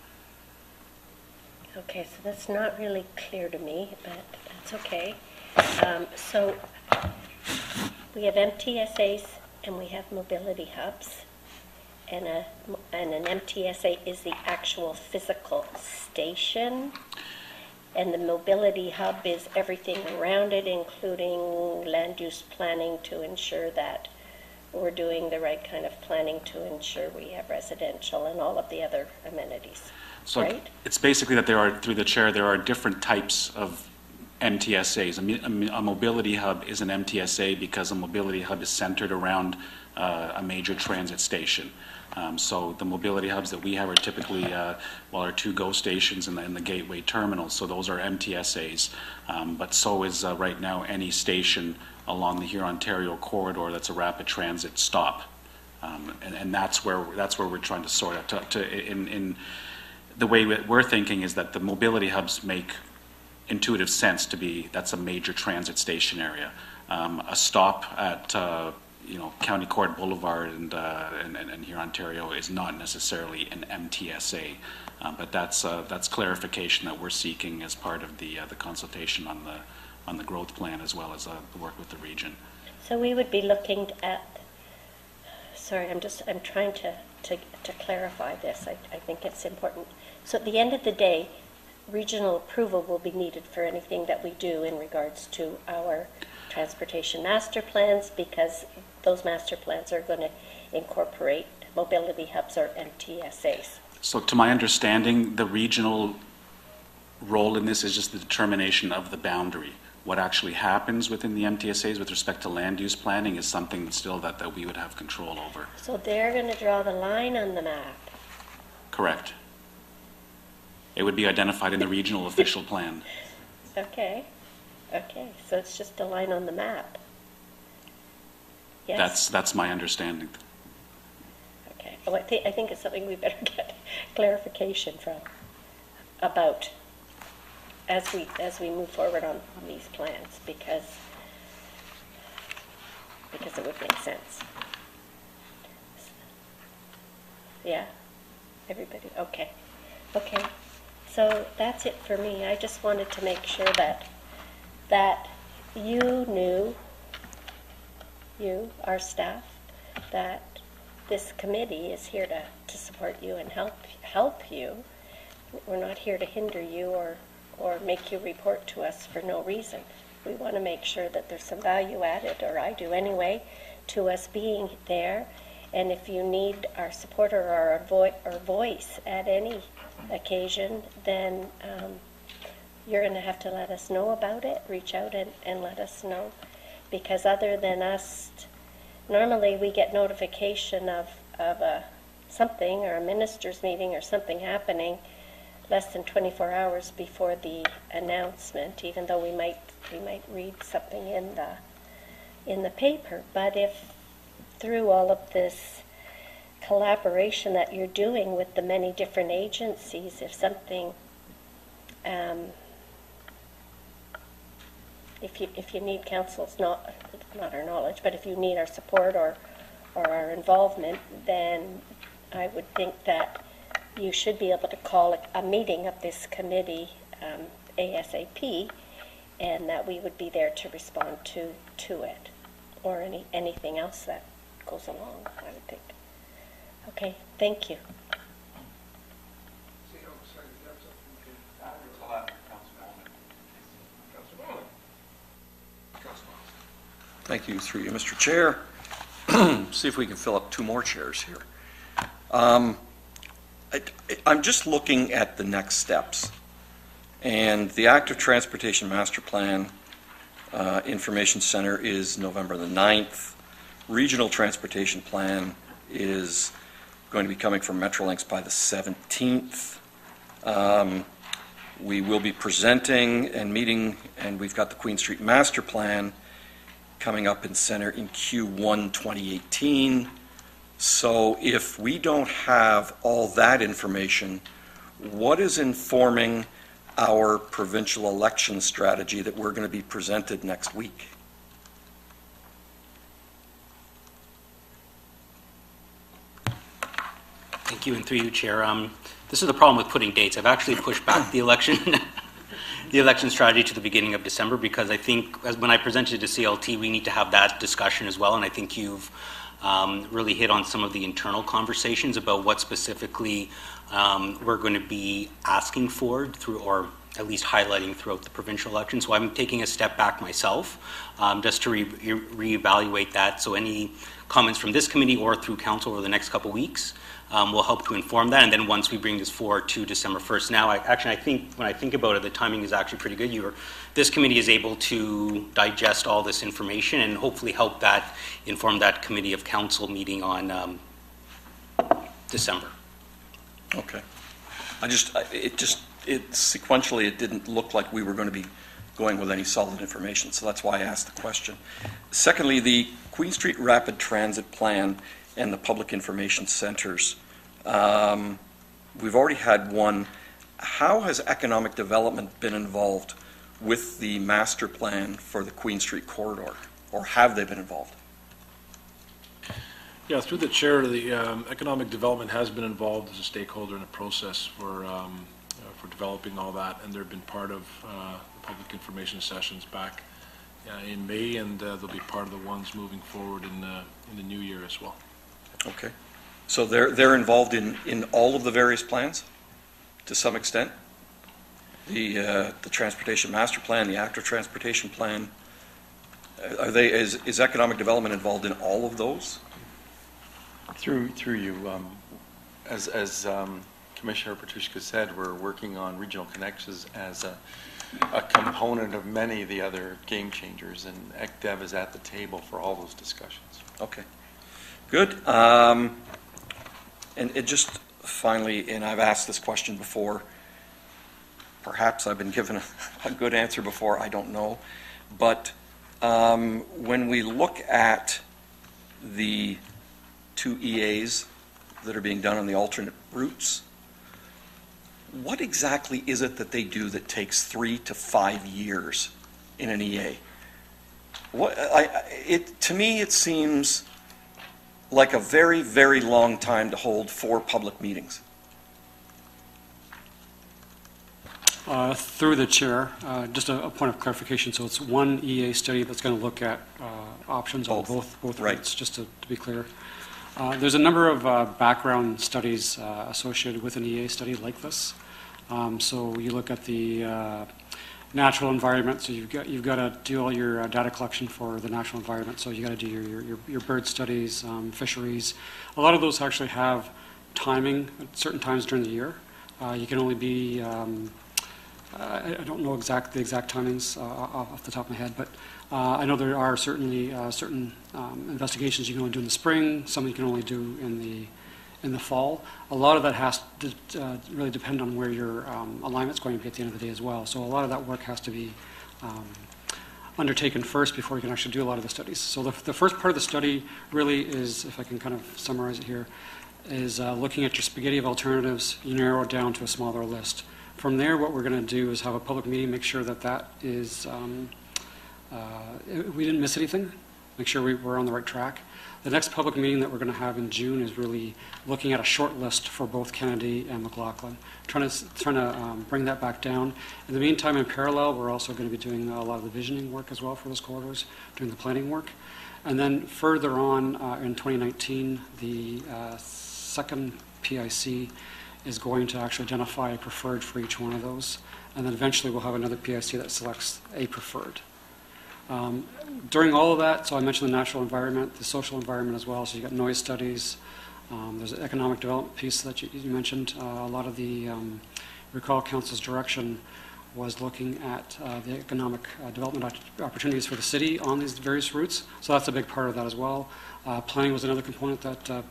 Okay, so that's not really clear to me, but that's okay. So we have MTSAs and we have mobility hubs. And an MTSA is the actual physical station. And the mobility hub is everything around it, including land use planning to ensure that we're doing the right kind of planning to ensure we have residential and all of the other amenities. So right? it's basically that there are, through the chair, there are different types of MTSAs. A mobility hub is an MTSA because a mobility hub is centered around a major transit station. So the mobility hubs that we have are typically, our two GO stations in the gateway terminals. So those are MTSAs. But so is right now any station along the Huron-Ontario corridor that's a rapid transit stop. And that's where we're trying to sort out. In the way we're thinking is that the mobility hubs make intuitive sense to be, that's a major transit station area. A stop at County Court Boulevard and here Ontario is not necessarily an MTSA, but that's clarification that we're seeking as part of the consultation on the growth plan as well as the work with the region. So we would be looking at. Sorry, I'm trying to clarify this. I think it's important. So at the end of the day, regional approval will be needed for anything that we do in regards to our transportation master plans, because those master plans are going to incorporate mobility hubs or MTSAs. So to my understanding, the regional role in this is just the determination of the boundary. What actually happens within the MTSAs with respect to land use planning is something still that we would have control over. So they're going to draw the line on the map. Correct. It would be identified in the regional official plan. Okay, so it's just a line on the map. Yes? That's my understanding. Okay, well, I think it's something we better get clarification from about as we move forward on these plans, because it would make sense. Yeah, everybody, okay. So that's it for me. I just wanted to make sure that you knew, our staff, that this committee is here to support you and help you. We're not here to hinder you or make you report to us for no reason. We want to make sure that there's some value added, or I do anyway, to us being there. And if you need our support or our voice at any occasion, then you're going to have to let us know about it. Reach out and let us know, because other than us, normally we get notification of something or a minister's meeting or something happening less than 24 hours before the announcement, even though we might read something in the paper. But if through all of this collaboration that you're doing with the many different agencies, if something, if you need council's not our knowledge, but if you need our support or our involvement, then I would think that you should be able to call a meeting of this committee ASAP, and that we would be there to respond to it, or anything else that goes along, I would think. Okay, thank you. Thank you, through you, Mr. Chair. See if we can fill up 2 more chairs here. I'm just looking at the next steps. And the Active Transportation Master Plan Information Center is November the 9th. Regional Transportation Plan is going to be coming from Metrolinx by the 17th. We will be presenting and meeting, and we've got the Queen Street Master Plan coming up in Center in Q1 2018. So if we don't have all that information, what is informing our provincial election strategy that we're going to be presented next week? Thank you, and through you, Chair. This is the problem with putting dates. I've actually pushed back the election the election strategy to the beginning of December, because I think when I presented to CLT, we need to have that discussion as well, and I think you've really hit on some of the internal conversations about what specifically we're going to be asking for through, or at least highlighting throughout the provincial election. So I'm taking a step back myself just to reevaluate that. So any comments from this committee or through council over the next couple of weeks will help to inform that. And then once we bring this forward to December 1st, now I think when I think about it, the timing is actually pretty good. This committee is able to digest all this information and hopefully help that inform that committee of council meeting on December. Okay. Sequentially, it didn't look like we were going to be going with any solid information, so that's why I asked the question. Secondly, the Queen Street Rapid Transit Plan and the public information centers. We've already had one. How has economic development been involved with the master plan for the Queen Street corridor, or have they been involved? Yeah, through the chair, the economic development has been involved as a stakeholder in the process for developing all that, and they've been part of the public information sessions back in May, and they'll be part of the ones moving forward in the new year as well. Okay, so they're involved in all of the various plans to some extent. The transportation master plan, the active transportation plan. Is economic development involved in all of those? Through you, as Commissioner Petushka said, we're working on regional connections as a component of many of the other game changers, and ECDEV is at the table for all those discussions. Okay, good. And it just finally, and I've asked this question before, perhaps I've been given a good answer before, I don't know, but when we look at the 2 EAs that are being done on the alternate routes, what exactly is it that they do that takes 3 to 5 years in an EA? To me, it seems like a very, very long time to hold 4 public meetings. Through the chair, just a point of clarification. So it's one EA study that's going to look at options on both right. routes, just to be clear. There's a number of background studies associated with an EA study like this. So you look at the natural environment. So you've got to do all your data collection for the natural environment. So you got to do your bird studies, fisheries. A lot of those actually have timing at certain times during the year. You can only be I don't know the exact timings off the top of my head, but I know there are certainly certain investigations you can only do in the spring. Some you can only do in the fall. A lot of that has to really depend on where your alignment's going to be at the end of the day as well. So a lot of that work has to be undertaken first before you can actually do a lot of the studies. So the first part of the study really is, if I can kind of summarize it here, is looking at your spaghetti of alternatives. You narrow it down to a smaller list. From there, what we're going to do is have a public meeting, make sure that is, we didn't miss anything, make sure we're on the right track. The next public meeting that we're going to have in June is really looking at a short list for both Kennedy and McLaughlin, trying to bring that back down. In the meantime, in parallel, we're also going to be doing a lot of the visioning work as well for those corridors, doing the planning work. And then further on in 2019, the second PIC is going to actually identify a preferred for each one of those. And then eventually we'll have another PIC that selects a preferred. During all of that, so I mentioned the natural environment, the social environment as well, so you've got noise studies, there's an economic development piece that you mentioned. A lot of the Recall Council's direction was looking at the economic development opportunities for the city on these various routes, so that's a big part of that as well. Planning was another component that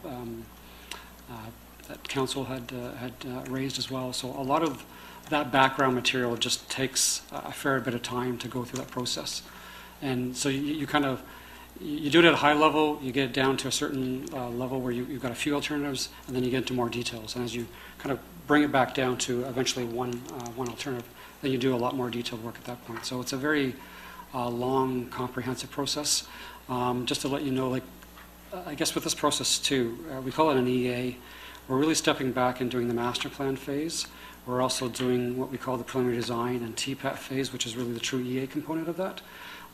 that council had raised as well. So a lot of that background material just takes a fair bit of time to go through that process. And so you kind of, you do it at a high level, you get it down to a certain level where you've got a few alternatives, and then you get into more details. And as you kind of bring it back down to eventually one alternative, then you do a lot more detailed work at that point. So it's a very long, comprehensive process. Just to let you know, like, I guess with this process too, we call it an EA. we're really stepping back and doing the master plan phase. We're also doing what we call the preliminary design and TPAT phase, which is really the true EA component of that.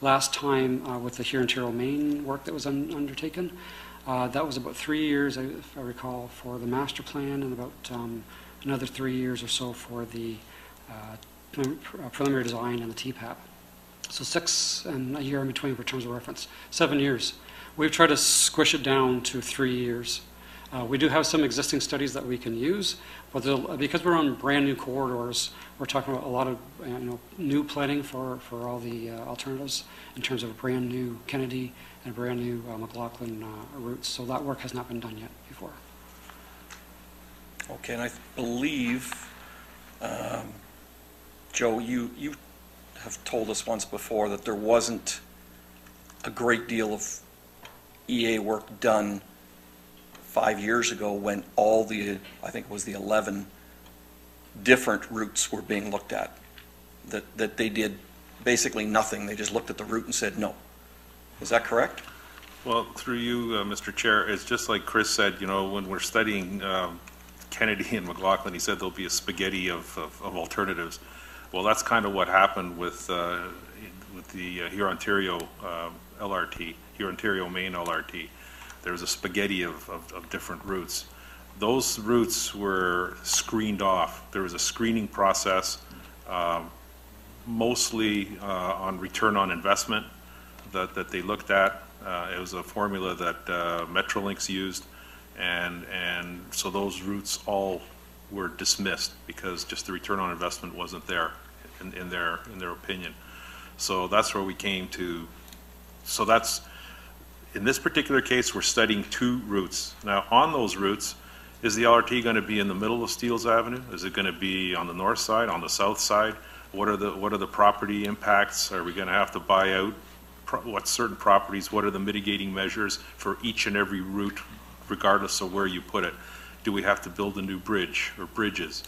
Last time with the Hurontario Main work that was undertaken, that was about 3 years, if I recall, for the master plan, and about another 3 years or so for the preliminary design and the TPAP. So 6 and a year in between for terms of reference, 7 years. We've tried to squish it down to 3 years. We do have some existing studies that we can use, but because we're on brand new corridors, we're talking about a lot of new planning for all the alternatives in terms of a brand new Kennedy and brand new McLaughlin routes. So that work has not been done yet before. Okay, and I believe, Joe, you have told us once before that there wasn't a great deal of EA work done 5 years ago when all the, I think it was the 11 different routes were being looked at, that they did basically nothing. They just looked at the route and said no. Is that correct? Well, through you, Mr. Chair, it's just like Chris said, when we're studying Kennedy and McLaughlin, he said there'll be a spaghetti of alternatives. Well, that's kind of what happened with the Hurontario LRT, Hurontario Main LRT. There was a spaghetti of different routes. Those routes were screened off. There was a screening process, mostly on return on investment that they looked at. It was a formula that Metrolinx used, and so those routes all were dismissed because just the return on investment wasn't there in their opinion. So that's where we came to. So that's, in this particular case, we're studying 2 routes. Now, on those routes, is the LRT going to be in the middle of Steeles Avenue? Is it going to be on the north side, on the south side? What are the property impacts? Are we going to have to buy out what certain properties? What are the mitigating measures for each and every route, regardless of where you put it? Do we have to build a new bridge or bridges?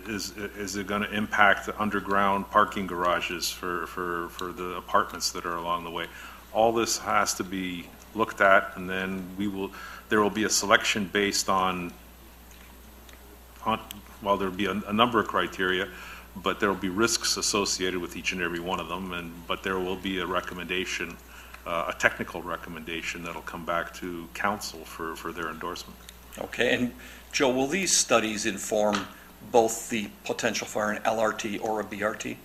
Is it going to impact the underground parking garages for the apartments that are along the way? All this has to be looked at, and then there will be a selection based on well, there will be a number of criteria, but there will be risks associated with each and every one of them, but there will be a recommendation, a technical recommendation that'll come back to council for their endorsement. Okay, and Joe, will these studies inform both the potential for an LRT or a BRT?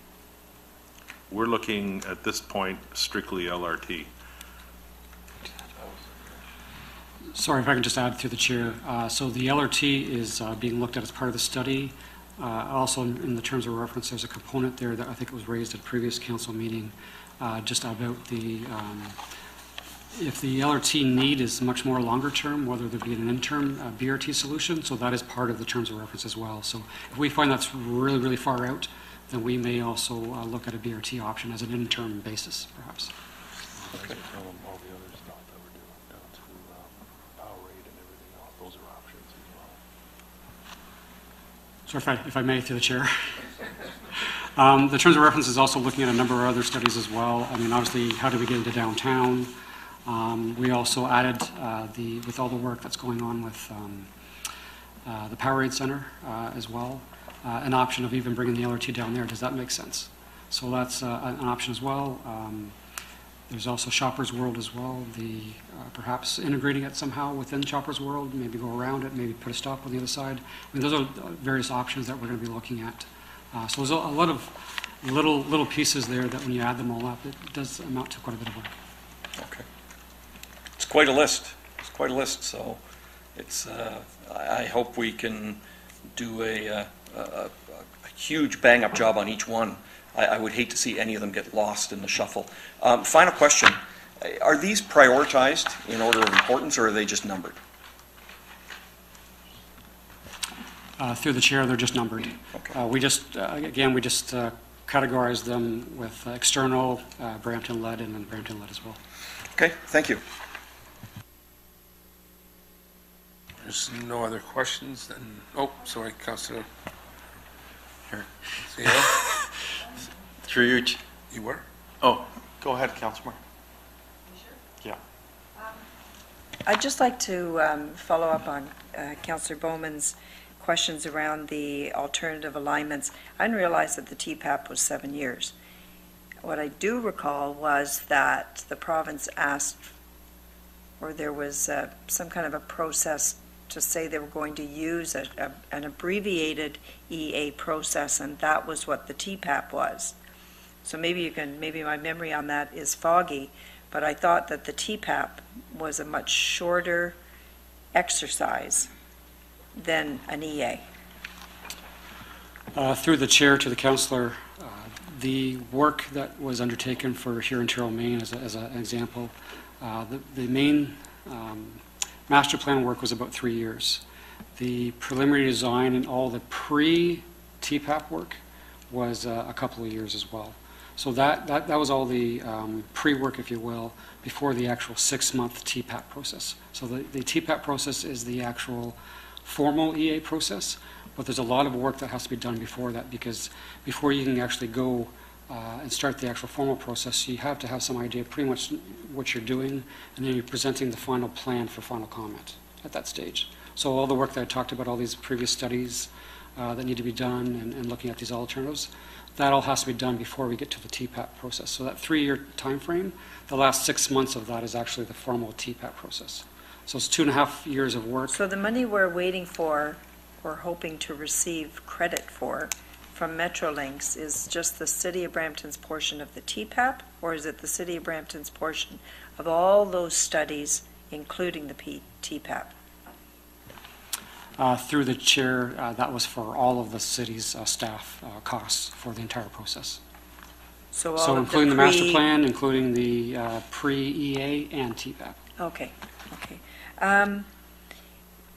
We're looking at this point strictly LRT. Sorry, if I can just add through the chair. So the LRT is being looked at as part of the study. Also, in the terms of reference, there's a component there that I think was raised at a previous council meeting just about the if the LRT need is much more longer term, whether there be an interim BRT solution. So that is part of the terms of reference as well. So if we find that's really, really far out, then we may also look at a BRT option as an interim basis, perhaps. Okay. All the other stuff that we're doing down to power rate and everything else, those are options as well. So if I may, through the chair. The terms of reference is also looking at a number of other studies as well. I mean, obviously, how do we get into downtown? We also added, with all the work that's going on with the Powerade Center as well, an option of even bringing the LRT down there. Does that make sense? So that's an option as well. There's also Shoppers World as well, perhaps integrating it somehow within Shoppers World, maybe go around it, maybe put a stop on the other side. I mean, those are various options that we're going to be looking at. So there's a lot of little pieces there that when you add them all up, it does amount to quite a bit of work. Okay. It's quite a list. It's quite a list. So it's. I hope we can do a huge bang-up job on each one. I would hate to see any of them get lost in the shuffle. Final question: are these prioritized in order of importance, or are they just numbered? Through the chair, they're just numbered. Okay. We just categorize them with external, Brampton-led, and then Brampton-led as well. Okay. Thank you. There's no other questions, then, sorry, Councillor. Here. CEO? Through you. You were? Oh, go ahead, Councillor. You sure? Yeah. I'd just like to follow up on Councillor Bowman's questions around the alternative alignments. I didn't realize that the TPAP was 7 years. What I do recall was that the province asked, or there was some kind of a process to say they were going to use an abbreviated EA process, and that was what the TPAP was. So maybe my memory on that is foggy, but I thought that the TPAP was a much shorter exercise than an EA. Through the chair to the councillor, the work that was undertaken for here in Ontario, Maine, as an example, the main master plan work was about 3 years. The preliminary design and all the pre-TPAP work was a couple of years as well. So that was all the pre-work, if you will, before the actual 6-month TPAP process. So the TPAP process is the actual formal EA process, but there's a lot of work that has to be done before that, because before you can actually go and start the actual formal process, you have to have some idea of pretty much what you're doing, and then you're presenting the final plan for final comment at that stage. So all the work that I talked about, all these previous studies that need to be done and looking at these alternatives, that all has to be done before we get to the TPAP process. So that 3-year time frame, the last 6 months of that is actually the formal TPAP process. So it's 2.5 years of work. So the money we're waiting for, or hoping to receive credit for, from Metrolinx is just the City of Brampton's portion of the TPAP, or is it the City of Brampton's portion of all those studies, including the TPAP? Through the chair, that was for all of the city's staff costs for the entire process. So including the master plan, including the pre-EA and TPAP. Okay.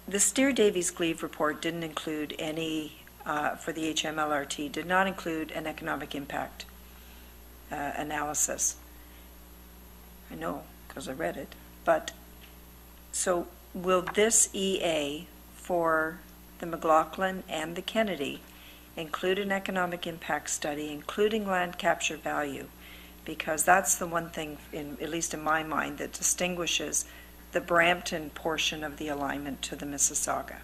The Steer-Davies-Gleave report didn't include any, for the HMLRT, did not include an economic impact analysis. I know, because I read it. But, so will this EA for the McLaughlin and the Kennedy include an economic impact study, including land capture value? Because that's the one thing, at least in my mind, that distinguishes the Brampton portion of the alignment to the Mississauga.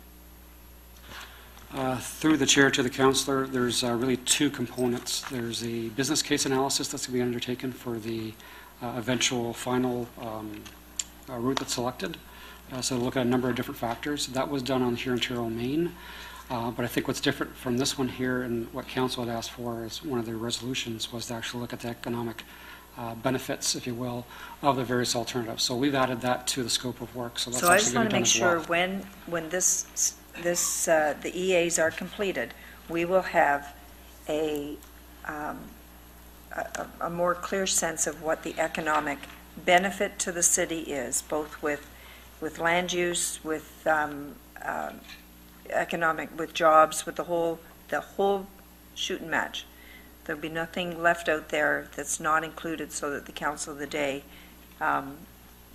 Through the chair to the councillor, there's really 2 components. There's the business case analysis that's going to be undertaken for the eventual final route that's selected. So look at a number of different factors. That was done on here in Ontario, Maine. But I think what's different from this one here, and what council had asked for as one of their resolutions, was to actually look at the economic benefits, if you will, of the various alternatives. So we've added that to the scope of work. So that's I just actually want to going make to be done sure when the EAs are completed, we will have a more clear sense of what the economic benefit to the city is, both with land use, with economic, with jobs, with the whole shoot and match. There'll be nothing left out there that's not included, so that the council of the day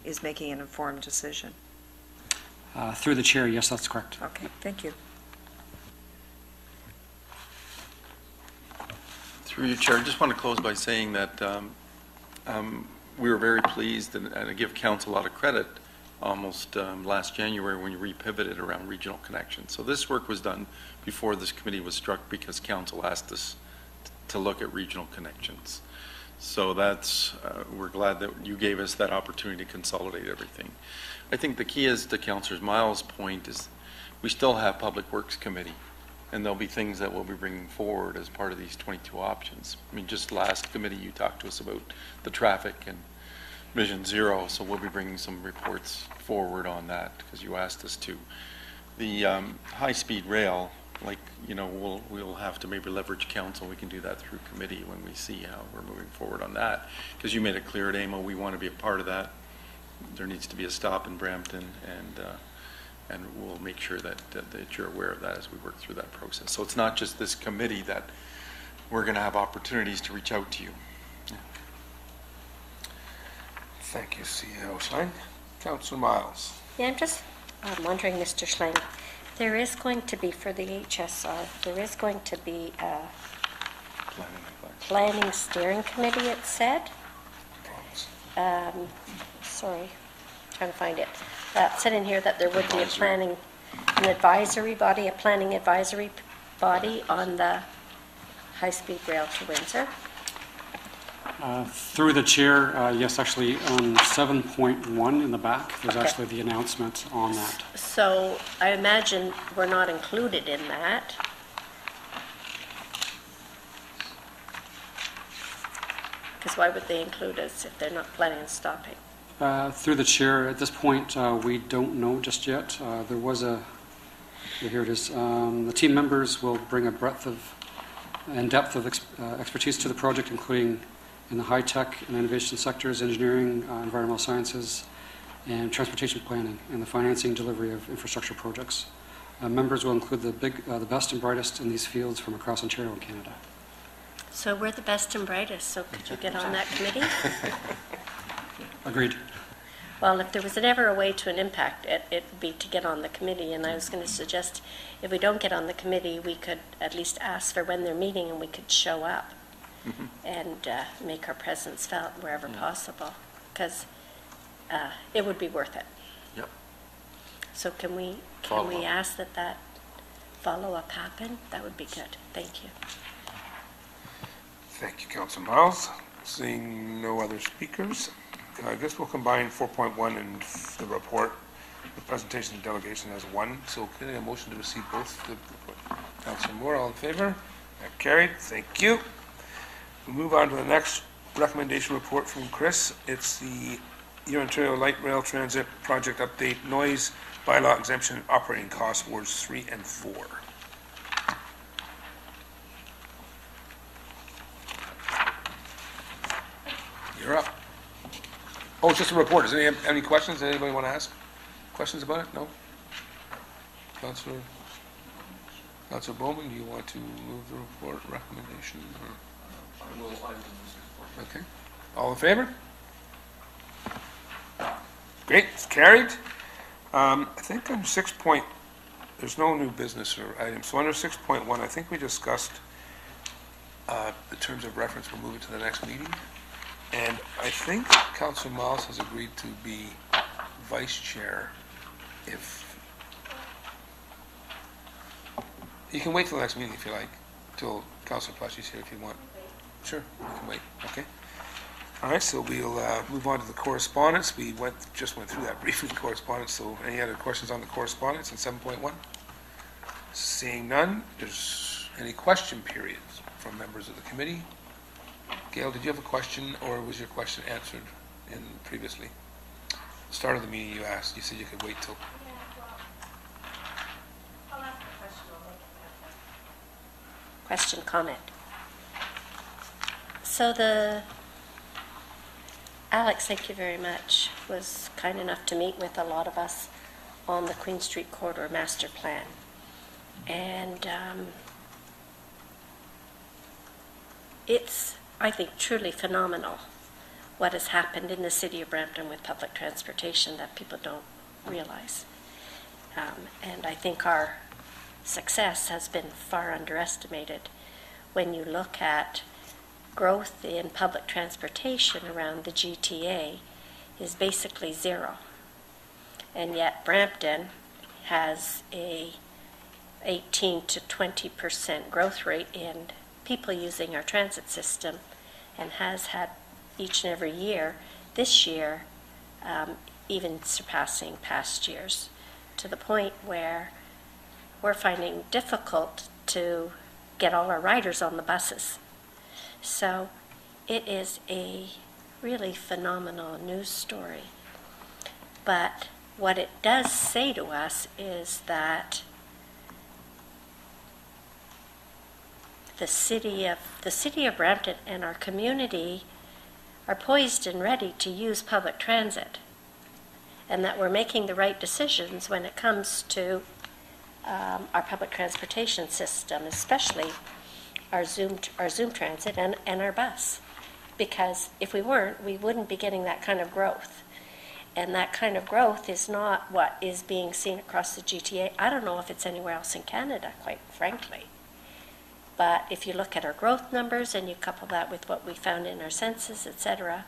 is making an informed decision. Through the chair, yes, that's correct. Okay, thank you. Through you, Chair, I just want to close by saying that we were very pleased, and I give council a lot of credit, almost last January when you repivoted around regional connections. So this work was done before this committee was struck, because council asked us to look at regional connections. So that's, we're glad that you gave us that opportunity to consolidate everything. I think the key is, to Councillor Miles' point, is we still have Public Works Committee, and there'll be things that we'll be bringing forward as part of these 22 options. I mean, just last committee you talked to us about the traffic and Vision Zero, so we'll be bringing some reports forward on that, because you asked us to. The high-speed rail, like, you know, we'll have to maybe leverage council. We can do that through committee when we see how we're moving forward on that, because you made it clear at AMO we want to be a part of that. There needs to be a stop in Brampton, and we'll make sure that you're aware of that as we work through that process. So it's not just this committee that we're going to have opportunities to reach out to you. Yeah. Thank you, CEO Schlein. Councillor Miles. Yeah, I'm just wondering, Mr. Schlein, there is going to be, for the HSR, there is going to be a planning steering committee, it said. Sorry, trying to find it. said in here that there would be a planning advisory body on the high-speed rail to Windsor. Through the chair, yes, actually, on 7.1 in the back, there's Okay. actually the announcement on that. So I imagine we're not included in that. Because why would they include us if they're not planning on stopping? Through the chair, at this point, we don't know just yet. There was here it is. The team members will bring a breadth and depth of expertise to the project, including in the high-tech and innovation sectors, engineering, environmental sciences, and transportation planning, and the financing delivery of infrastructure projects. Members will include the best and brightest in these fields from across Ontario and Canada. So we're the best and brightest, so could you get on that committee? Agreed. Well, if there was ever a way to an impact, it would be to get on the committee, and I was going to suggest if we don't get on the committee, we could at least ask for when they're meeting and we could show up and make our presence felt wherever possible, because it would be worth it. Yep. So can we Follow-up. ask that follow-up happen? That would be good. Thank you. Thank you, Councillor Miles. Seeing no other speakers, I guess we'll combine 4.1 and the report, the presentation and delegation as one. So can I get a motion to receive both the report? Councillor Moore, all in favor? That carried. Thank you. We move on to the next recommendation report from Chris. It's the Ontario Light Rail Transit Project Update Noise Bylaw Exemption Operating Costs Wards 3 and 4. You're up. Oh, it's just a report. Does anybody have any questions? Does anybody want to ask questions about it? No? Councillor Bowman, do you want to move the report recommendation? Okay. All in favor? Great, it's carried. I think on 6 point, there's no new business or items. So under 6.1, I think we discussed the terms of reference. We'll move it to the next meeting. And I think Councillor Miles has agreed to be vice chair if... You can wait till the next meeting if you like, till Councillor Plashy's here if you want. Sure, you can wait, okay. All right, so we'll move on to the correspondence. We just went through that briefly, correspondence, so any other questions on the correspondence in 7.1? Seeing none, there's any question periods from members of the committee? Gail, did you have a question, or was your question answered previously? Start of the meeting you asked, you said you could wait till... I'll ask a question. Question, comment. So Alex, thank you very much, was kind enough to meet with a lot of us on the Queen Street Corridor Master Plan. And it's, I think, truly phenomenal what has happened in the city of Brampton with public transportation that people don't realize. And I think our success has been far underestimated when you look at growth in public transportation around the GTA is basically zero. And yet Brampton has a 18 to 20% growth rate in people using our transit system, and has had each and every year, this year, even surpassing past years, to the point where we're finding difficult to get all our riders on the buses. So it is a really phenomenal news story. But what it does say to us is that the city of Brampton and our community are poised and ready to use public transit, and that we're making the right decisions when it comes to our public transportation system, especially our Zoom transit and our bus. Because if we weren't, we wouldn't be getting that kind of growth. And that kind of growth is not what is being seen across the GTA. I don't know if it's anywhere else in Canada, quite frankly. But if you look at our growth numbers and you couple that with what we found in our census, etc.,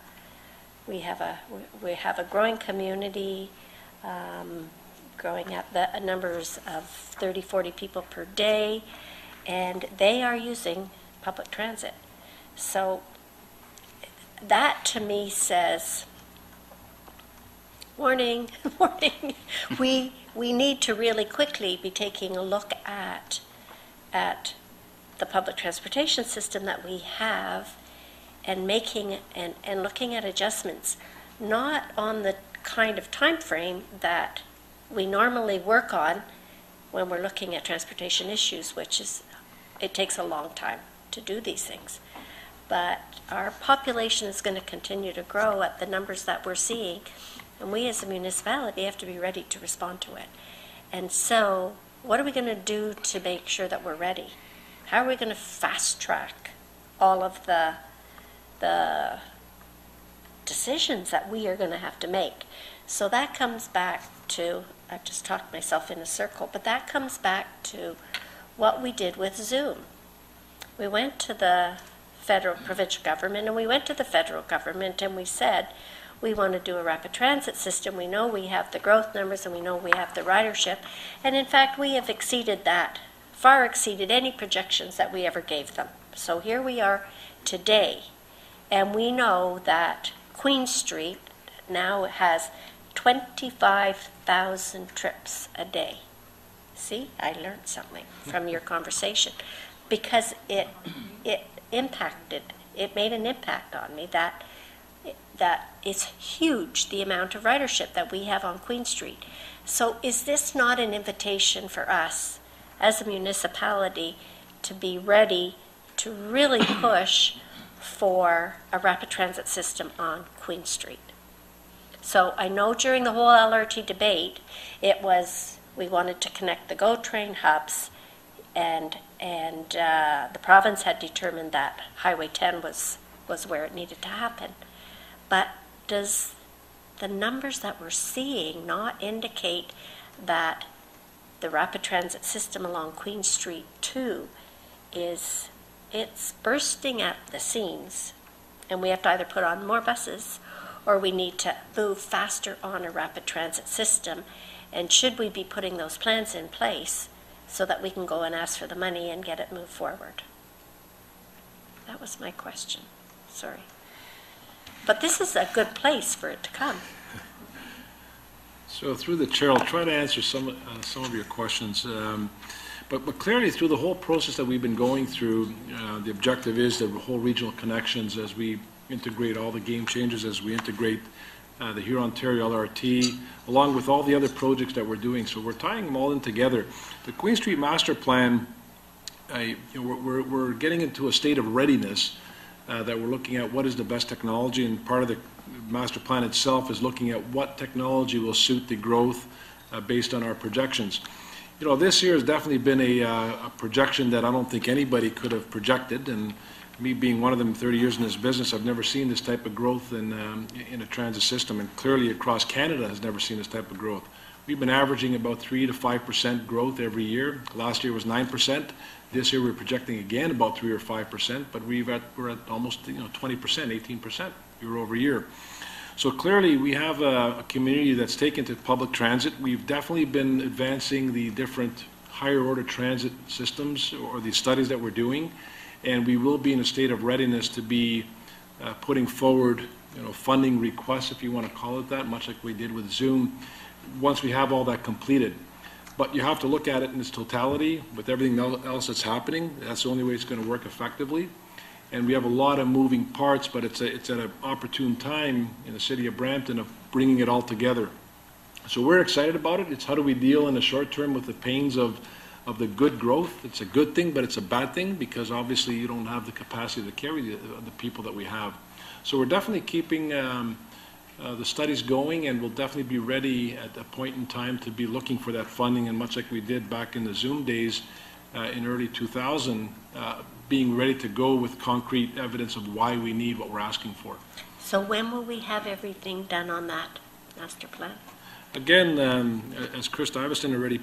we have a growing community. growing at the numbers of 30, 40 people per day, and they are using public transit. So that to me says, warning, warning, we need to really quickly be taking a look at the public transportation system that we have and making and looking at adjustments, not on the kind of time frame that we normally work on when we're looking at transportation issues, which is, it takes a long time to do these things. But our population is going to continue to grow at the numbers that we're seeing, and we as a municipality have to be ready to respond to it. And so, what are we going to do to make sure that we're ready? How are we going to fast track all of the decisions that we are going to have to make? So that comes back to, I've just talked myself in a circle, but that comes back to what we did with Zoom. We went to the federal, provincial government, and we went to the federal government, and we said, we want to do a rapid transit system. We know we have the growth numbers, and we know we have the ridership. And in fact, we have exceeded that, far exceeded any projections that we ever gave them. So here we are today, and we know that Queen Street now has 25,000 trips a day. See, I learned something from your conversation, because it impacted, it made an impact on me that it's huge, the amount of ridership that we have on Queen Street. So is this not an invitation for us as a municipality to be ready to really push for a rapid transit system on Queen Street? So I know during the whole LRT debate, it was, we wanted to connect the GO train hubs, and the province had determined that Highway 10 was where it needed to happen. But does the numbers that we're seeing not indicate that the rapid transit system along Queen Street 2 it's bursting at the seams, and we have to either put on more buses or we need to move faster on a rapid transit system? And should we be putting those plans in place so that we can go and ask for the money and get it moved forward? That was my question. Sorry. But this is a good place for it to come. So through the chair, I'll try to answer some of your questions. But clearly, through the whole process that we've been going through, the objective is the whole regional connections as we integrate all the game changers, as we integrate the Huron-Ontario LRT, along with all the other projects that we're doing. So we're tying them all in together. The Queen Street Master Plan, we're getting into a state of readiness that we're looking at what is the best technology, and part of the master plan itself is looking at what technology will suit the growth based on our projections. You know, this year has definitely been a projection that I don't think anybody could have projected, and me being one of them 30 years in this business, I've never seen this type of growth in a transit system, and clearly across Canada has never seen this type of growth. We've been averaging about 3 to 5% growth every year. Last year was 9%. This year we're projecting again about 3 or 5%, but we're at almost 20%, 18% year over year. So clearly we have a community that's taken to public transit. We've definitely been advancing the different higher order transit systems or the studies that we're doing, and we will be in a state of readiness to be putting forward funding requests, if you want to call it that, much like we did with Zoom, once we have all that completed. But you have to look at it in its totality with everything else that's happening. That's the only way it's going to work effectively. And we have a lot of moving parts, but it's at an opportune time in the city of Brampton of bringing it all together. So we're excited about it. It's how do we deal in the short term with the pains of the good growth. It's a good thing, but it's a bad thing because obviously you don't have the capacity to carry the people that we have. So we're definitely keeping the studies going, and we'll definitely be ready at a point in time to be looking for that funding, and much like we did back in the Zoom days in early 2000, being ready to go with concrete evidence of why we need what we're asking for. So when will we have everything done on that master plan? Again, as Chris Iverson already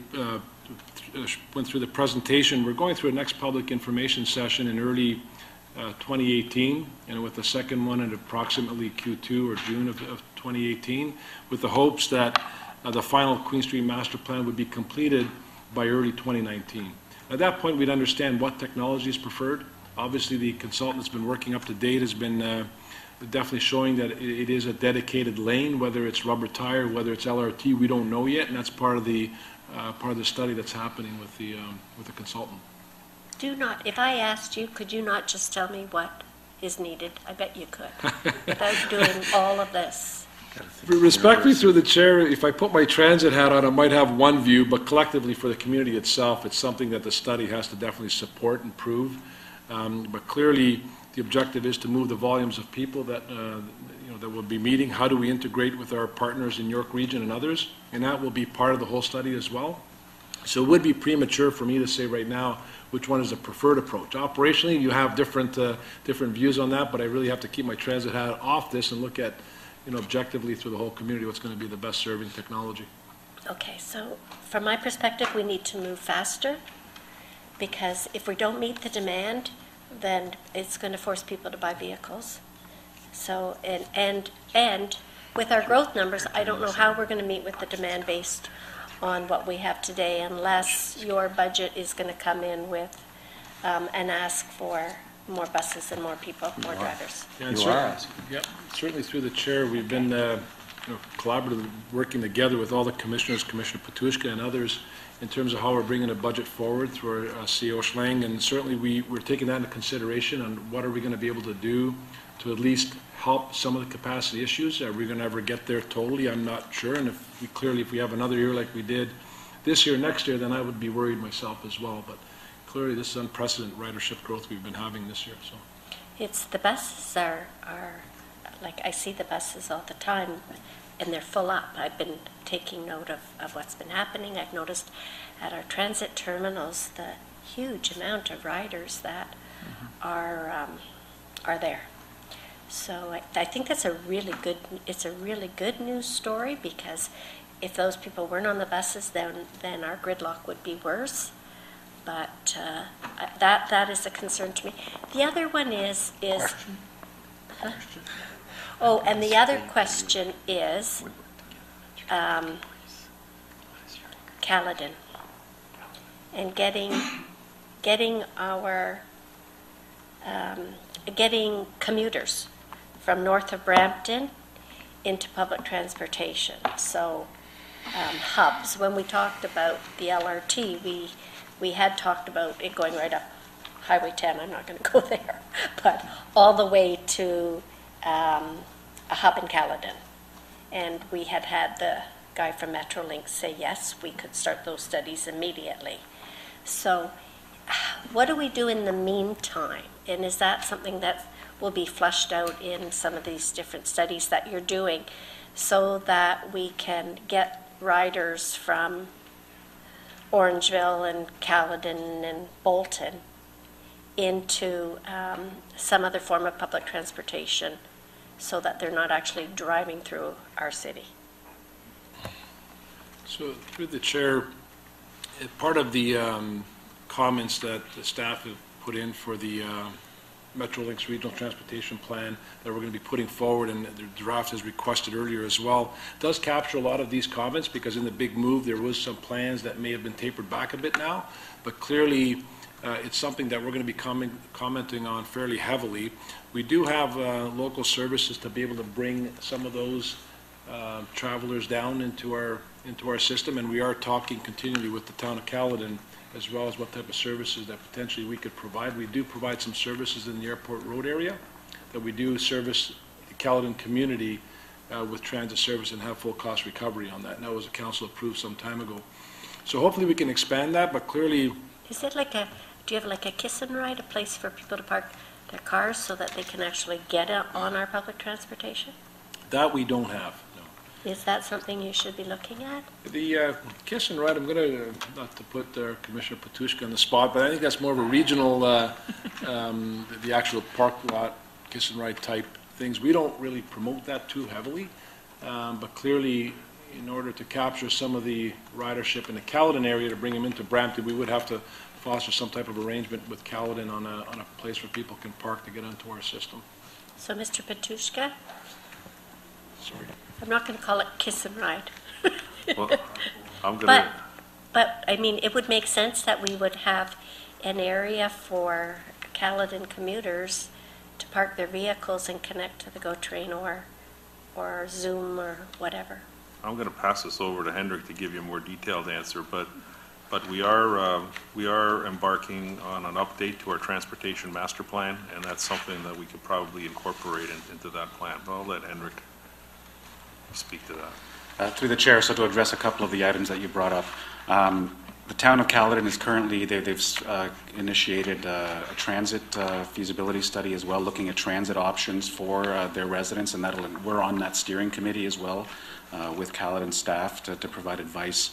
went through the presentation, we're going through a next public information session in early 2018, and with the second one in approximately Q2 or June of 2018, with the hopes that the final Queen Street Master Plan would be completed by early 2019. At that point, we'd understand what technology is preferred. Obviously, the consultant that's been working up to date has been definitely showing that it is a dedicated lane, whether it's rubber tire, whether it's LRT, we don't know yet, and that's part of the study that's happening with the consultant. If I asked you, could you not just tell me what is needed? I bet you could, without doing all of this. Respectfully through the chair, if I put my transit hat on, I might have one view, but collectively for the community itself, it's something that the study has to definitely support and prove. But clearly, the objective is to move the volumes of people that that we'll be meeting. How do we integrate with our partners in York Region and others? And that will be part of the whole study as well. So it would be premature for me to say right now which one is the preferred approach. Operationally, you have different views on that, but I really have to keep my transit hat off this and look at, objectively through the whole community, what's going to be the best serving technology. Okay, so from my perspective, we need to move faster, because if we don't meet the demand, then it's going to force people to buy vehicles. So, and with our growth numbers, I don't know how we're going to meet with the demand based on what we have today, unless your budget is going to come in with an ask for more buses and more people, more drivers. Yeah, certainly through the chair, we've been collaboratively working together with all the commissioners, Commissioner Patushka and others, in terms of how we're bringing a budget forward through our CEO Schlang, and certainly we're taking that into consideration on what are we going to be able to do to at least help some of the capacity issues. Are we going to ever get there totally? I'm not sure, and if we have another year like we did this year, next year, then I would be worried myself as well, but clearly this is unprecedented ridership growth we've been having this year. So it's the buses are like, I see the buses all the time, and they're full up. I've been taking note of what's been happening. I've noticed at our transit terminals the huge amount of riders that are there. So I think that's a really good news story, because if those people weren't on the buses, then our gridlock would be worse. But that is a concern to me. The other one is Question? huh? Oh, and the other question is Caledon, and getting commuters from north of Brampton into public transportation. So hubs. When we talked about the LRT, we had talked about it going right up Highway 10. I'm not going to go there, but all the way to a hub in Caledon. And we had the guy from Metrolink say, yes, we could start those studies immediately. So what do we do in the meantime? And is that something that will be flushed out in some of these different studies that you're doing, so that we can get riders from Orangeville and Caledon and Bolton into some other form of public transportation, so that they're not actually driving through our city? So through the chair, part of the comments that the staff have put in for the Metrolinx Regional Transportation Plan that we're going to be putting forward, and the draft has requested earlier as well, does capture a lot of these comments, because in the big move there was some plans that may have been tapered back a bit now, but clearly it's something that we're going to be commenting on fairly heavily. We do have local services to be able to bring some of those travelers down into our system, and we are talking continually with the town of Caledon as well as what type of services that potentially we could provide. We do provide some services in the airport road area, that we do service the Caledon community with transit service and have full cost recovery on that. And that was a council approved some time ago. So hopefully we can expand that, but clearly... Is it do you have like a kiss and ride, a place for people to park their cars so that they can actually get on our public transportation? That we don't have, no. Is that something you should be looking at? The kiss and ride, I'm going to, not to put Commissioner Patushka on the spot, but I think that's more of a regional, the actual park lot, kiss and ride type things. We don't really promote that too heavily, but clearly, in order to capture some of the ridership in the Caledon area to bring them into Brampton, we would have to foster some type of arrangement with Caledon on a place where people can park to get onto our system. So, Mr. Patushka? Sorry. I'm not going to call it kiss and ride. Well, I'm gonna, But, I mean, it would make sense that we would have an area for Caledon commuters to park their vehicles and connect to the GO train or Zoom or whatever. I'm gonna pass this over to Hendrik to give you a more detailed answer, but we are embarking on an update to our transportation master plan, and that's something that we could probably incorporate into that plan. But I'll let Hendrik speak to that. Through the chair, so to address a couple of the items that you brought up. The town of Caledon is currently, they've initiated a transit feasibility study as well, looking at transit options for their residents, and we're on that steering committee as well with Caledon staff to provide advice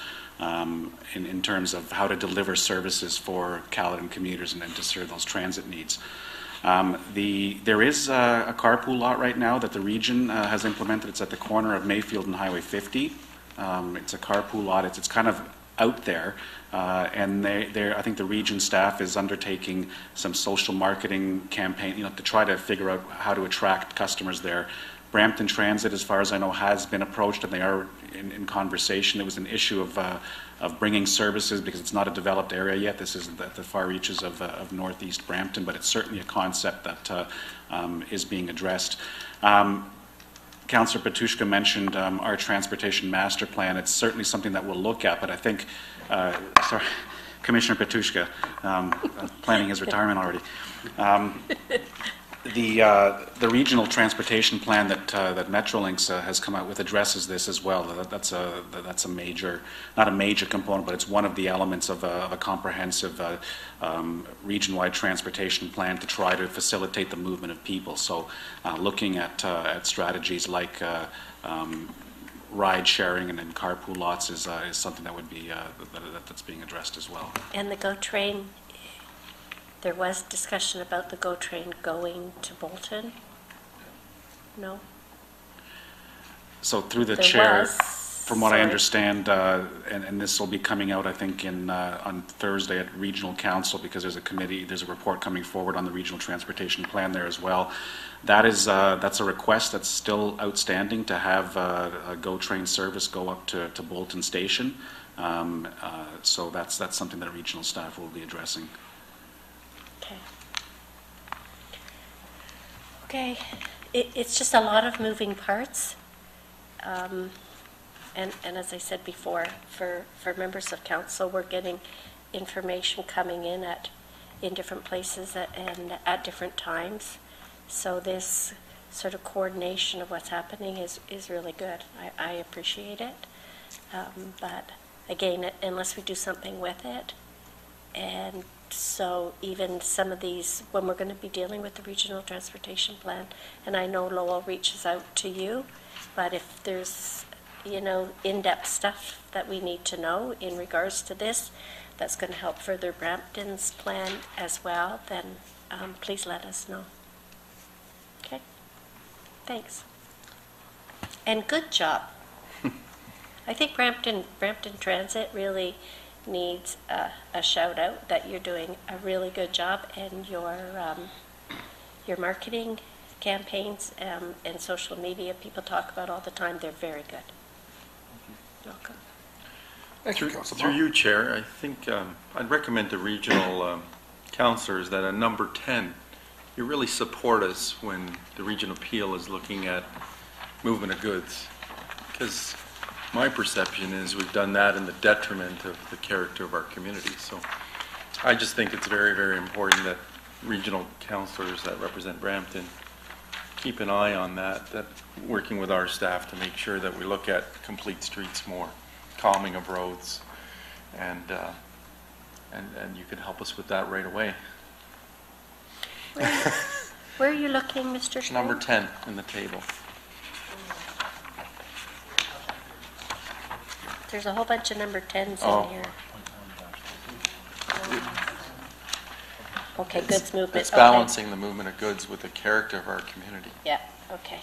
in terms of how to deliver services for Caledon commuters and then to serve those transit needs. There is a carpool lot right now that the region has implemented. It's at the corner of Mayfield and Highway 50. It's a carpool lot. It's kind of out there, and I think the region staff is undertaking some social marketing campaign, to try to figure out how to attract customers there. Brampton Transit, as far as I know, has been approached, and they are in conversation. It was an issue of bringing services because it's not a developed area yet. This isn't at the far reaches of northeast Brampton, but it's certainly a concept that is being addressed. Councillor Patushka mentioned our transportation master plan. It's certainly something that we'll look at, but I think, sorry, Commissioner Patushka, planning his retirement already. The regional transportation plan that Metrolinx has come out with addresses this as well. That's a major, not a major component, but it's one of the elements of a comprehensive region-wide transportation plan to try to facilitate the movement of people. So, looking at strategies like ride sharing and then carpool lots is something that would be that's being addressed as well. And the GO train. There was discussion about the GO train going to Bolton? No? So through the There chair, was, from what I sorry. understand, and this will be coming out, I think, on Thursday at Regional Council, because there's a report coming forward on the regional transportation plan there as well. That's a request that's still outstanding to have a GO train service go up to Bolton Station. So that's something that regional staff will be addressing. Okay, it's just a lot of moving parts. And as I said before, for members of council, we're getting information coming in different places and at different times. So this sort of coordination of what's happening is really good. I appreciate it. But again, unless we do something with it, and so even some of these, when we're going to be dealing with the regional transportation plan, and I know Lowell reaches out to you, but if there's, in-depth stuff that we need to know in regards to this, that's going to help further Brampton's plan as well, then please let us know. Okay? Thanks. And good job. I think Brampton Transit really needs a shout out that you're doing a really good job, and your marketing campaigns and social media people talk about all the time. They're very good. Welcome. Thank you, Councillor. Through you, Chair, I think I'd recommend to regional councillors that at number 10, you really support us when the regional appeal is looking at movement of goods, because my perception is we've done that in the detriment of the character of our community. So I just think it's very, very important that regional councillors that represent Brampton keep an eye on that working with our staff to make sure that we look at complete streets more, calming of roads, and you can help us with that right away. Where are you looking, Mr. It's number 10 in the table. There's a whole bunch of number 10s in here. Okay, goods movement. It's balancing the movement of goods with the character of our community. Yeah, okay.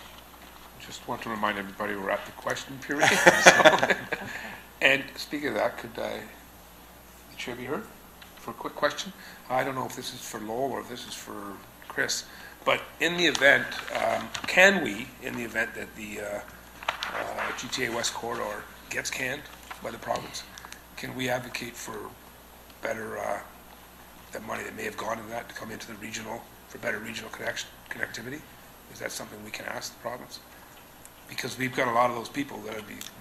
Just want to remind everybody we're at the question period. So. And speaking of that, could the chair be heard for a quick question? I don't know if this is for Lowell or if this is for Chris, but in the event, can we, in the event that the GTA West Corridor gets canned by the province. Can we advocate for better, that money that may have gone to that to come into the regional, for better regional connectivity? Is that something we can ask the province? Because we've got a lot of those people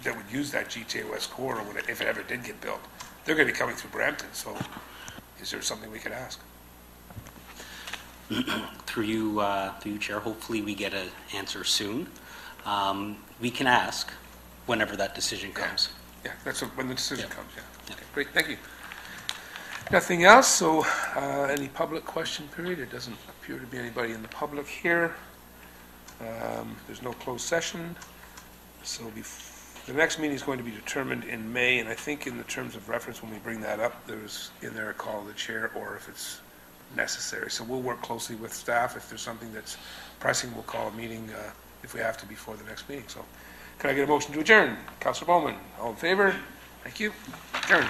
that would use that GTA West corridor if it ever did get built. They're going to be coming through Brampton, so is there something we could ask? Through you, Chair, hopefully we get an answer soon. We can ask whenever that decision comes. Yeah, that's when the decision comes, yeah. Yeah. Okay, great, thank you. Nothing else, so any public question period? It doesn't appear to be anybody in the public here. There's no closed session, so the next meeting is going to be determined in May, and I think in the terms of reference, when we bring that up, there's in there a call to the chair, or if it's necessary. So we'll work closely with staff. If there's something that's pressing, we'll call a meeting if we have to before the next meeting. So can I get a motion to adjourn? Councillor Bowman, all in favor? Thank you. Adjourned.